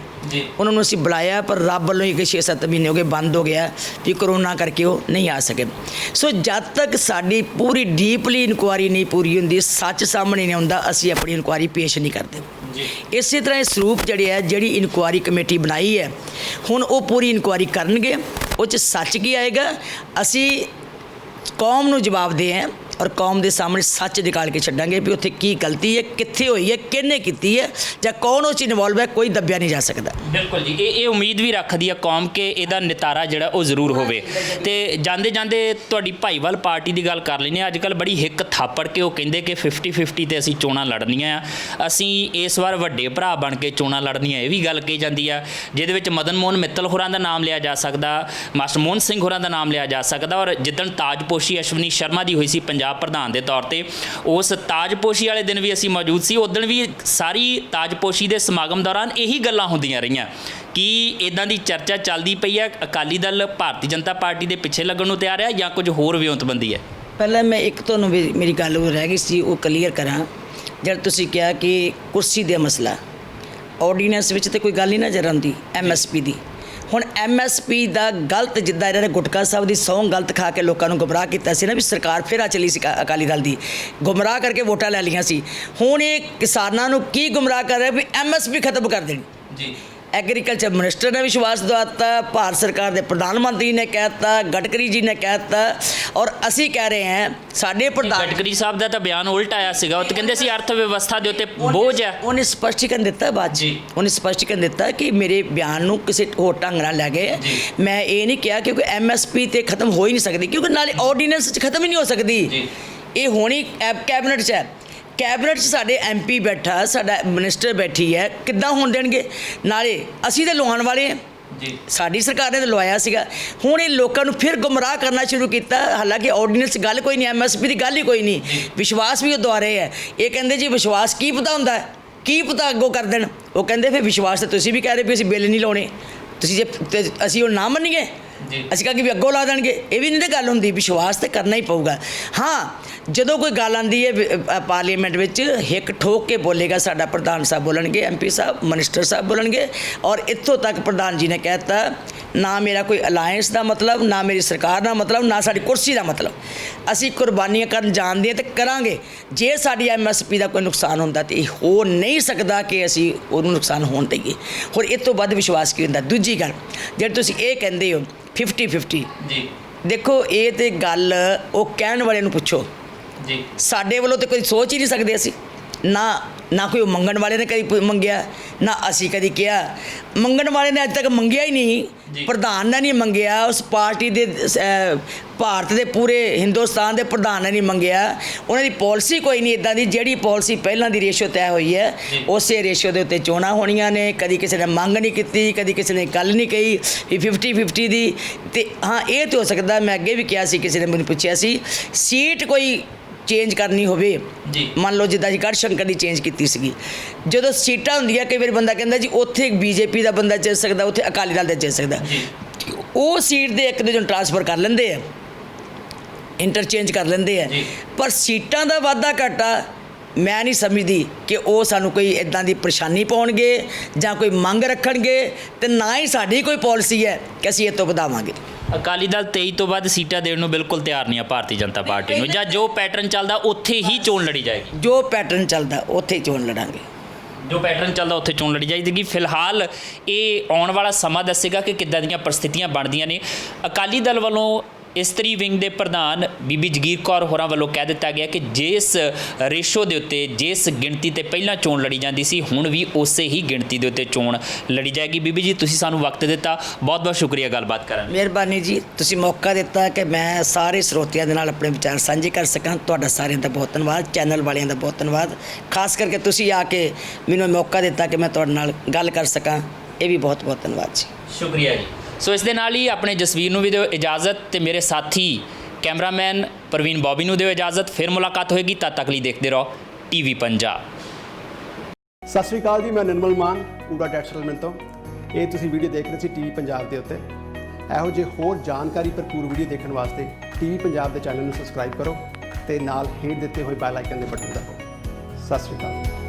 ਉਹਨਾਂ ਨੂੰ ਅਸੀਂ ਬੁਲਾਇਆ, ਪਰ ਰੱਬ ਵੱਲੋਂ ਹੀ 6-7 ਮਹੀਨੇ ਹੋ ਗਏ ਬੰਦ ਹੋ ਗਿਆ ਵੀ ਕਰੋਨਾ ਕਰਕੇ ਉਹ ਨਹੀਂ ਆ ਸਕੇ। ਸੋ ਜਦ ਤੱਕ ਸਾਡੀ ਪੂਰੀ ਡੀਪਲੀ ਇਨਕੁਆਇਰੀ ਨਹੀਂ ਪੂਰੀ ਹੁੰਦੀ, ਸੱਚ ਸਾਹਮਣੇ ਨਹੀਂ ਆਉਂਦਾ, ਅਸੀਂ ਆਪਣੀ ਇਨਕੁਆਇਰੀ ਪੇਸ਼ ਨਹੀਂ ਕਰਦੇ। ਇਸੇ ਤਰ੍ਹਾਂ ਇਹ ਸਰੂਪ ਜਿਹੜੇ ਹੈ, ਜਿਹੜੀ ਇਨਕੁਆਇਰੀ ਕਮੇਟੀ ਬਣਾਈ ਹੈ, ਹੁਣ ਉਹ ਪੂਰੀ ਇਨਕੁਆਇਰੀ ਕਰਨਗੇ, ਉਹ 'ਚ ਸੱਚ ਕੀ ਆਏਗਾ, ਅਸੀਂ ਕੌਮ ਨੂੰ ਜਵਾਬ ਦੇ ਹਾਂ ਔਰ ਕੌਮ ਦੇ ਸਾਹਮਣੇ ਸੱਚ ਨਿਕਾਲ ਕੇ ਛੱਡਾਂਗੇ ਵੀ ਉੱਥੇ ਕੀ ਗਲਤੀ ਹੈ, ਕਿੱਥੇ ਹੋਈ ਹੈ, ਕਿਹਨੇ ਕੀਤੀ ਹੈ, ਜਾਂ ਕੌਣ ਉਸ 'ਚ ਇਨਵੋਲਵ ਹੈ, ਕੋਈ ਦੱਬਿਆ ਨਹੀਂ ਜਾ ਸਕਦਾ। ਬਿਲਕੁਲ ਜੀ, ਇਹ ਉਮੀਦ ਵੀ ਰੱਖਦੀ ਹੈ ਕੌਮ ਕਿ ਇਹਦਾ ਨਿਤਾਰਾ ਜਿਹੜਾ ਉਹ ਜ਼ਰੂਰ ਹੋਵੇ। ਤੇ ਜਾਂਦੇ ਜਾਂਦੇ ਤੁਹਾਡੀ ਭਾਈਵਾਲ ਪਾਰਟੀ ਦੀ ਗੱਲ ਕਰ ਲੈਂਦੇ ਹਾਂ। ਅੱਜ ਕੱਲ੍ਹ ਬੜੀ ਹਿੱਕ ਥਾਪੜ ਕੇ ਉਹ ਕਹਿੰਦੇ ਕਿ 50-50 ਤੇ ਅਸੀਂ ਚੋਣਾਂ ਲੜਨੀਆਂ ਆ, ਅਸੀਂ ਇਸ ਵਾਰ ਵੱਡੇ ਭਰਾ ਬਣ ਕੇ ਚੋਣਾਂ ਲੜਨੀਆਂ, ਇਹ ਵੀ ਗੱਲ ਕਹੀ ਜਾਂਦੀ ਆ, ਜਿਹਦੇ ਵਿੱਚ ਮਦਨ ਮੋਹਨ ਮਿੱਤਲ ਹੋਰਾਂ ਦਾ ਨਾਮ ਲਿਆ ਜਾ ਸਕਦਾ, ਮਾਸਟਰ ਮੋਹਨ ਸਿੰਘ ਹੋਰਾਂ ਦਾ ਨਾਮ ਲਿਆ ਜਾ ਸਕਦਾ। ਔਰ ਜਿੱਦਣ ਤਾਜਪੋਸ਼ੀ ਅਸ਼ਵਨੀ ਸ਼ਰਮਾ ਦੀ ਹੋਈ ਸੀ ਪੰਜਾਬ ਪ੍ਰਧਾਨ ਦੇ ਤੌਰ ਤੇ, ਉਸ ਤਾਜਪੋਸ਼ੀ ਵਾਲੇ ਦਿਨ ਵੀ ਅਸੀਂ ਮੌਜੂਦ ਸੀ। ਉਦਣ ਵੀ ਸਾਰੀ ਤਾਜਪੋਸ਼ੀ ਦੇ ਸਮਾਗਮ ਦੌਰਾਨ ਇਹੀ ਗੱਲਾਂ ਹੁੰਦੀਆਂ ਰਹੀਆਂ ਕਿ ਇੱਦਾਂ ਦੀ ਚਰਚਾ ਚੱਲਦੀ ਪਈ ਹੈ, ਅਕਾਲੀ ਦਲ ਭਾਰਤੀ ਜਨਤਾ ਪਾਰਟੀ ਦੇ ਪਿੱਛੇ ਲੱਗਣ ਨੂੰ ਤਿਆਰ ਹੈ ਜਾਂ ਕੁਝ ਹੋਰ ਵਿਉਂਤਬੰਦੀ ਹੈ। ਪਹਿਲਾਂ ਮੈਂ ਇੱਕ ਤੁਹਾਨੂੰ ਮੇਰੀ ਗੱਲ ਉਹ ਰਹਿ ਗਈ ਸੀ ਉਹ ਕਲੀਅਰ ਕਰਾਂ। ਜਦ ਤੁਸੀਂ ਕਿਹਾ ਕਿ ਕੁਰਸੀ ਦਾ ਮਸਲਾ, ਆਰਡੀਨੈਂਸ ਵਿੱਚ ਤੇ ਕੋਈ ਗੱਲ ਹੀ ਨਜ਼ਰ ਆਉਂਦੀ ਐਮਐਸਪੀ ਦੀ। ਹੁਣ ਐਮਐਸਪੀ ਦਾ ਗਲਤ, ਜਿੱਦਾਂ ਇਹਨਾਂ ਨੇ ਗੁਟਕਾ ਸਾਹਿਬ ਦੀ ਸਹੁੰ ਗਲਤ ਖਾ ਕੇ ਲੋਕਾਂ ਨੂੰ ਗੁੰਮਰਾਹ ਕੀਤਾ ਸੀ ਨਾ, ਵੀ ਸਰਕਾਰ ਫਿਰ ਆ ਚੱਲੀ ਸੀ ਅਕਾਲੀ ਦਲ ਦੀ, ਗੁੰਮਰਾਹ ਕਰਕੇ ਵੋਟਾਂ ਲੈ ਲਈਆਂ ਸੀ। ਹੁਣ ਇਹ ਕਿਸਾਨਾਂ ਨੂੰ ਕੀ ਗੁੰਮਰਾਹ ਕਰ ਰਿਹਾ ਵੀ ਐਮਐਸਪੀ ਖਤਮ ਕਰ ਦੇਣੀ ਜੀ। ਐਗਰੀਕਲਚਰ ਮਿਨਿਸਟਰ ਨੇ ਵਿਸ਼ਵਾਸ ਦਿਵਾਤਾ, ਭਾਰਤ ਸਰਕਾਰ ਦੇ ਪ੍ਰਧਾਨ ਮੰਤਰੀ ਨੇ ਕਹਿਤਾ, ਗਡਕਰੀ ਜੀ ਨੇ ਕਹਿਤਾ, ਔਰ ਅਸੀਂ ਕਹਿ ਰਹੇ ਹਾਂ ਸਾਡੇ ਪ੍ਰਧਾਨ ਗਡਕਰੀ ਸਾਹਿਬ ਦਾ ਤਾਂ ਬਿਆਨ ਉਲਟ ਆਇਆ ਸੀਗਾ। ਉਹ ਤਾਂ ਕਹਿੰਦੇ ਸੀ ਅਰਥ ਵਿਵਸਥਾ ਦੇ ਉੱਤੇ ਬੋਝ ਹੈ। ਉਹਨੇ ਸਪਸ਼ਟੀਕਰਨ ਦਿੱਤਾ ਬਾਅਦ 'ਚ ਜੀ। ਉਹਨੇ ਸਪਸ਼ਟੀਕਰਨ ਦਿੱਤਾ ਕਿ ਮੇਰੇ ਬਿਆਨ ਨੂੰ ਕਿਸੇ ਹੋਰ ਢੰਗ ਨਾਲ ਲੈ ਗਏ। ਮੈਂ ਇਹ ਨਹੀਂ ਕਿਹਾ ਕਿਉਂਕਿ ਐਮਐਸਪੀ ਤੇ ਖਤਮ ਹੋ ਹੀ ਨਹੀਂ ਸਕਦੀ, ਕਿਉਂਕਿ ਨਾਲੇ ਆਰਡੀਨੈਂਸ 'ਚ ਖਤਮ ਹੀ ਨਹੀਂ ਹੋ ਸਕਦੀ। ਇਹ ਹੋਣੀ ਕੈਬਨਿਟ 'ਚ ਹੈ। ਕੈਬਨਿਟ 'ਚ ਸਾਡੇ ਐਮਪੀ ਬੈਠਾ, ਸਾਡਾ ਮਿਨਿਸਟਰ ਬੈਠੀ ਹੈ, ਕਿੱਦਾਂ ਹੋਣ ਦੇਣਗੇ? ਨਾਲੇ ਅਸੀਂ ਤਾਂ ਲਵਾਉਣ ਵਾਲੇ ਹਾਂ ਜੀ, ਸਾਡੀ ਸਰਕਾਰ ਨੇ ਤਾਂ ਲਵਾਇਆ ਸੀਗਾ। ਹੁਣ ਇਹ ਲੋਕਾਂ ਨੂੰ ਫਿਰ ਗੁੰਮਰਾਹ ਕਰਨਾ ਸ਼ੁਰੂ ਕੀਤਾ। ਹਾਲਾਂਕਿ ਆਰਡੀਨੈਂਸ ਗੱਲ ਕੋਈ ਨਹੀਂ, ਐਮਐਸਪੀ ਦੀ ਗੱਲ ਹੀ ਕੋਈ ਨਹੀਂ, ਵਿਸ਼ਵਾਸ ਵੀ ਉਹ ਦੁਆਰੇ ਹੈ। ਇਹ ਕਹਿੰਦੇ ਜੀ ਵਿਸ਼ਵਾਸ ਕੀ ਪਤਾ ਹੁੰਦਾ ਹੈ, ਕੀ ਪਤਾ ਅੱਗੋਂ ਕਰ ਦੇਣ। ਉਹ ਕਹਿੰਦੇ ਫਿਰ ਵਿਸ਼ਵਾਸ ਤਾਂ ਤੁਸੀਂ ਵੀ ਕਹਿ ਰਹੇ ਵੀ ਅਸੀਂ ਬਿੱਲ ਨਹੀਂ ਲਾਉਣੇ, ਤੁਸੀਂ ਜੇ ਅਸੀਂ ਉਹ ਨਾ ਮੰਨੀਏ ਅਸੀਂ ਕਹਾਂ ਕਿ ਵੀ ਅੱਗੋਂ ਲਾ ਦੇਣਗੇ। ਇਹ ਵੀ ਨਹੀਂ ਤਾਂ ਗੱਲ ਹੁੰਦੀ, ਵਿਸ਼ਵਾਸ ਤਾਂ ਕਰਨਾ ਹੀ ਪਊਗਾ। ਹਾਂ, ਜਦੋਂ ਕੋਈ ਗੱਲ ਆਉਂਦੀ ਹੈ ਪਾਰਲੀਮੈਂਟ ਵਿੱਚ, ਹਿੱਕ ਠੋਕ ਕੇ ਬੋਲੇਗਾ ਸਾਡਾ ਪ੍ਰਧਾਨ ਸਾਹਿਬ ਬੋਲਣਗੇ, ਐਮਪੀ ਸਾਹਿਬ, ਮਿਨਿਸਟਰ ਸਾਹਿਬ ਬੋਲਣਗੇ। ਔਰ ਇੱਥੋਂ ਤੱਕ ਪ੍ਰਧਾਨ ਜੀ ਨੇ ਕਹਿ ਦਿੱਤਾ, ਨਾ ਮੇਰਾ ਕੋਈ ਅਲਾਇੰਸ ਦਾ ਮਤਲਬ, ਨਾ ਮੇਰੀ ਸਰਕਾਰ ਦਾ ਮਤਲਬ, ਨਾ ਸਾਡੀ ਕੁਰਸੀ ਦਾ ਮਤਲਬ। ਅਸੀਂ ਕੁਰਬਾਨੀਆਂ ਕਰਨ ਜਾਣਦੇ ਹਾਂ ਅਤੇ ਕਰਾਂਗੇ। ਜੇ ਸਾਡੀ ਐਮਐਸਪੀ ਦਾ ਕੋਈ ਨੁਕਸਾਨ ਹੁੰਦਾ ਤਾਂ ਇਹ ਹੋ ਨਹੀਂ ਸਕਦਾ ਕਿ ਅਸੀਂ ਉਹਨੂੰ ਨੁਕਸਾਨ ਹੋਣ ਦੇਈਏ। ਹੋਰ ਇਹ ਤੋਂ ਵੱਧ ਵਿਸ਼ਵਾਸ ਕੀ ਹੁੰਦਾ? ਦੂਜੀ ਗੱਲ, ਜਿਹੜੀ ਤੁਸੀਂ ਇਹ ਕਹਿੰਦੇ ਹੋ 50-50 ਜੀ, ਦੇਖੋ ਇਹ ਤੇ ਗੱਲ ਉਹ ਕਹਿਣ ਵਾਲੇ ਨੂੰ ਪੁੱਛੋ ਜੀ। ਸਾਡੇ ਵੱਲੋਂ ਤੇ ਕੋਈ ਸੋਚ ਹੀ ਨਹੀਂ ਸਕਦੇ ਅਸੀਂ, ਨਾ ਕੋਈ ਮੰਗਣ ਵਾਲੇ ਨੇ ਕਦੀ ਮੰਗਿਆ, ਨਾ ਅਸੀਂ ਕਦੀ ਕਿਹਾ। ਮੰਗਣ ਵਾਲੇ ਨੇ ਅੱਜ ਤੱਕ ਮੰਗਿਆ ਹੀ ਨਹੀਂ, ਪ੍ਰਧਾਨ ਨੇ ਨਹੀਂ ਮੰਗਿਆ, ਉਸ ਪਾਰਟੀ ਦੇ ਭਾਰਤ ਦੇ ਪੂਰੇ ਹਿੰਦੁਸਤਾਨ ਦੇ ਪ੍ਰਧਾਨ ਨੇ ਨਹੀਂ ਮੰਗਿਆ। ਉਹਨਾਂ ਦੀ ਪਾਲਿਸੀ ਕੋਈ ਨਹੀਂ ਇੱਦਾਂ ਦੀ, ਜਿਹੜੀ ਪਾਲਿਸੀ ਪਹਿਲਾਂ ਦੀ ਰੇਸ਼ੋ ਤੈਅ ਹੋਈ ਹੈ ਉਸੇ ਰੇਸ਼ੋ ਦੇ ਉੱਤੇ ਚੋਣਾਂ ਹੋਣੀਆਂ ਨੇ। ਕਦੀ ਕਿਸੇ ਨੇ ਮੰਗ ਨਹੀਂ ਕੀਤੀ, ਕਦੀ ਕਿਸੇ ਨੇ ਗੱਲ ਨਹੀਂ ਕਹੀ ਵੀ 50-50 ਦੀ। ਅਤੇ ਹਾਂ, ਇਹ ਤਾਂ ਹੋ ਸਕਦਾ, ਮੈਂ ਅੱਗੇ ਵੀ ਕਿਹਾ ਸੀ, ਕਿਸੇ ਨੇ ਮੈਨੂੰ ਪੁੱਛਿਆ ਸੀ, ਸੀਟ ਕੋਈ ਚੇਂਜ ਕਰਨੀ ਹੋਵੇ ਜੀ, ਮੰਨ ਲਓ ਜਿੱਦਾਂ ਜੀ ਗੜਸ਼ੰਕਰ ਦੀ ਚੇਂਜ ਕੀਤੀ ਸੀਗੀ। ਜਦੋਂ ਸੀਟਾਂ ਹੁੰਦੀਆਂ ਕਈ ਵਾਰ ਬੰਦਾ ਕਹਿੰਦਾ ਜੀ ਉੱਥੇ ਬੀਜੇਪੀ ਦਾ ਬੰਦਾ ਜਿੱਤ ਸਕਦਾ, ਉੱਥੇ ਅਕਾਲੀ ਦਲ ਦਾ ਜਿੱਤ ਸਕਦਾ, ਉਹ ਸੀਟ ਦੇ ਇੱਕ ਦੂਜੇ ਨੂੰ ਟ੍ਰਾਂਸਫਰ ਕਰ ਲੈਂਦੇ ਆ, ਇੰਟਰਚੇਂਜ ਕਰ ਲੈਂਦੇ ਆ। ਪਰ ਸੀਟਾਂ ਦਾ ਵਾਧਾ ਘਾਟਾ ਮੈਂ ਨਹੀਂ ਸਮਝਦੀ ਕਿ ਉਹ ਸਾਨੂੰ ਕੋਈ ਇੱਦਾਂ ਦੀ ਪਰੇਸ਼ਾਨੀ ਪਾਉਣਗੇ ਜਾਂ ਕੋਈ ਮੰਗ ਰੱਖਣਗੇ, ਅਤੇ ਨਾ ਹੀ ਸਾਡੀ ਕੋਈ ਪਾਲਿਸੀ ਹੈ ਕਿ ਅਸੀਂ ਇਹ ਤੋਂ ਵਧਾਵਾਂਗੇ। ਅਕਾਲੀ ਦਲ 23 ਤੋਂ ਵੱਧ ਸੀਟਾਂ ਦੇਣ ਨੂੰ ਬਿਲਕੁਲ ਤਿਆਰ ਨਹੀਂ ਆ ਭਾਰਤੀ ਜਨਤਾ ਪਾਰਟੀ ਨੂੰ, ਜਾਂ ਜੋ ਪੈਟਰਨ ਚੱਲਦਾ ਉੱਥੇ ਹੀ ਚੋਣ ਲੜੀ ਜਾਏਗੀ। ਜੋ ਪੈਟਰਨ ਚੱਲਦਾ ਉੱਥੇ ਚੋਣ ਲੜਾਂਗੇ, ਜੋ ਪੈਟਰਨ ਚੱਲਦਾ ਉੱਥੇ ਚੋਣ ਲੜੀ ਜਾਏਗੀ। ਫਿਲਹਾਲ ਇਹ ਆਉਣ ਵਾਲਾ ਸਮਾਂ ਦੱਸੇਗਾ ਕਿ ਕਿੱਦਾਂ ਦੀਆਂ ਪਰਿਸਥਿਤੀਆਂ ਬਣਦੀਆਂ ਨੇ। ਅਕਾਲੀ ਦਲ ਵੱਲੋਂ ਇਸਤਰੀ ਵਿੰਗ ਦੇ ਪ੍ਰਧਾਨ ਬੀਬੀ ਜਗੀਰ ਕੌਰ ਹੋਰਾਂ ਵੱਲੋਂ ਕਹਿ ਦਿੱਤਾ ਗਿਆ ਕਿ ਜਿਸ ਰੇਸ਼ੋ ਦੇ ਉੱਤੇ, ਜਿਸ ਗਿਣਤੀ ਤੇ ਪਹਿਲਾਂ ਚੋਣ ਲੜੀ ਜਾਂਦੀ ਸੀ, ਹੁਣ ਵੀ ਉਸੇ ਹੀ ਗਿਣਤੀ ਦੇ ਉੱਤੇ ਚੋਣ ਲੜੀ ਜਾਏਗੀ। ਬੀਬੀ ਜੀ, ਤੁਸੀਂ ਸਾਨੂੰ ਵਕਤ ਦਿੱਤਾ, ਬਹੁਤ ਬਹੁਤ ਸ਼ੁਕਰੀਆ ਗੱਲਬਾਤ ਕਰਨ ਲਈ। ਮਿਹਰਬਾਨੀ ਜੀ, ਤੁਸੀਂ ਮੌਕਾ ਦਿੱਤਾ ਕਿ ਮੈਂ ਸਾਰੇ ਸਰੋਤਿਆਂ ਦੇ ਨਾਲ ਆਪਣੇ ਵਿਚਾਰ ਸਾਂਝੇ ਕਰ ਸਕਾਂ। ਤੁਹਾਡਾ ਸਾਰਿਆਂ ਦਾ ਬਹੁਤ ਧੰਨਵਾਦ, ਚੈਨਲ ਵਾਲਿਆਂ ਦਾ ਬਹੁਤ ਧੰਨਵਾਦ, ਖਾਸ ਕਰਕੇ ਤੁਸੀਂ ਆ ਕੇ ਮੈਨੂੰ ਮੌਕਾ ਦਿੱਤਾ ਕਿ ਮੈਂ ਤੁਹਾਡੇ ਨਾਲ ਗੱਲ ਕਰ ਸਕਾਂ, ਇਹ ਵੀ ਬਹੁਤ ਬਹੁਤ ਧੰਨਵਾਦ ਜੀ। ਸ਼ੁਕਰੀਆ ਜੀ। ਸੋ ਇਸ ਦੇ ਨਾਲ ਹੀ ਆਪਣੇ ਜਸਵੀਰ ਨੂੰ ਵੀ ਦਿਓ ਇਜਾਜ਼ਤ, ਤੇ ਮੇਰੇ ਸਾਥੀ ਕੈਮਰਾਮੈਨ ਪ੍ਰਵੀਨ ਬੌਬੀ ਨੂੰ ਦਿਓ ਇਜਾਜ਼ਤ। ਫਿਰ ਮੁਲਾਕਾਤ ਹੋਏਗੀ, ਤਦ ਤੱਕ ਲਈ ਦੇਖਦੇ ਰਹੋ ਟੀਵੀ ਪੰਜਾਬ। ਸਤਿ ਸ਼੍ਰੀ ਅਕਾਲ ਜੀ, ਮੈਂ ਨਿਰਮਲ ਮਾਨ ਪੂਰਾ ਡੈਟ ਸੈਟਲਮੈਂਟ ਤੋਂ। ਇਹ ਤੁਸੀਂ ਵੀਡੀਓ ਦੇਖ ਰਹੇ ਸੀ ਟੀਵੀ ਪੰਜਾਬ ਦੇ ਉੱਤੇ। ਇਹੋ ਜਿਹੇ ਹੋਰ ਜਾਣਕਾਰੀ ਭਰਪੂਰ ਵੀਡੀਓ ਦੇਖਣ ਵਾਸਤੇ ਟੀਵੀ ਪੰਜਾਬ ਦੇ ਚੈਨਲ ਨੂੰ ਸਬਸਕ੍ਰਾਈਬ ਕਰੋ ਤੇ ਨਾਲ ਹੇਠ ਦਿੱਤੇ ਹੋਏ ਬੈਲ ਆਈਕਨ ਦੇ ਬਟਨ ਦਬਾਓ। ਸਤਿ ਸ਼੍ਰੀ ਅਕਾਲ।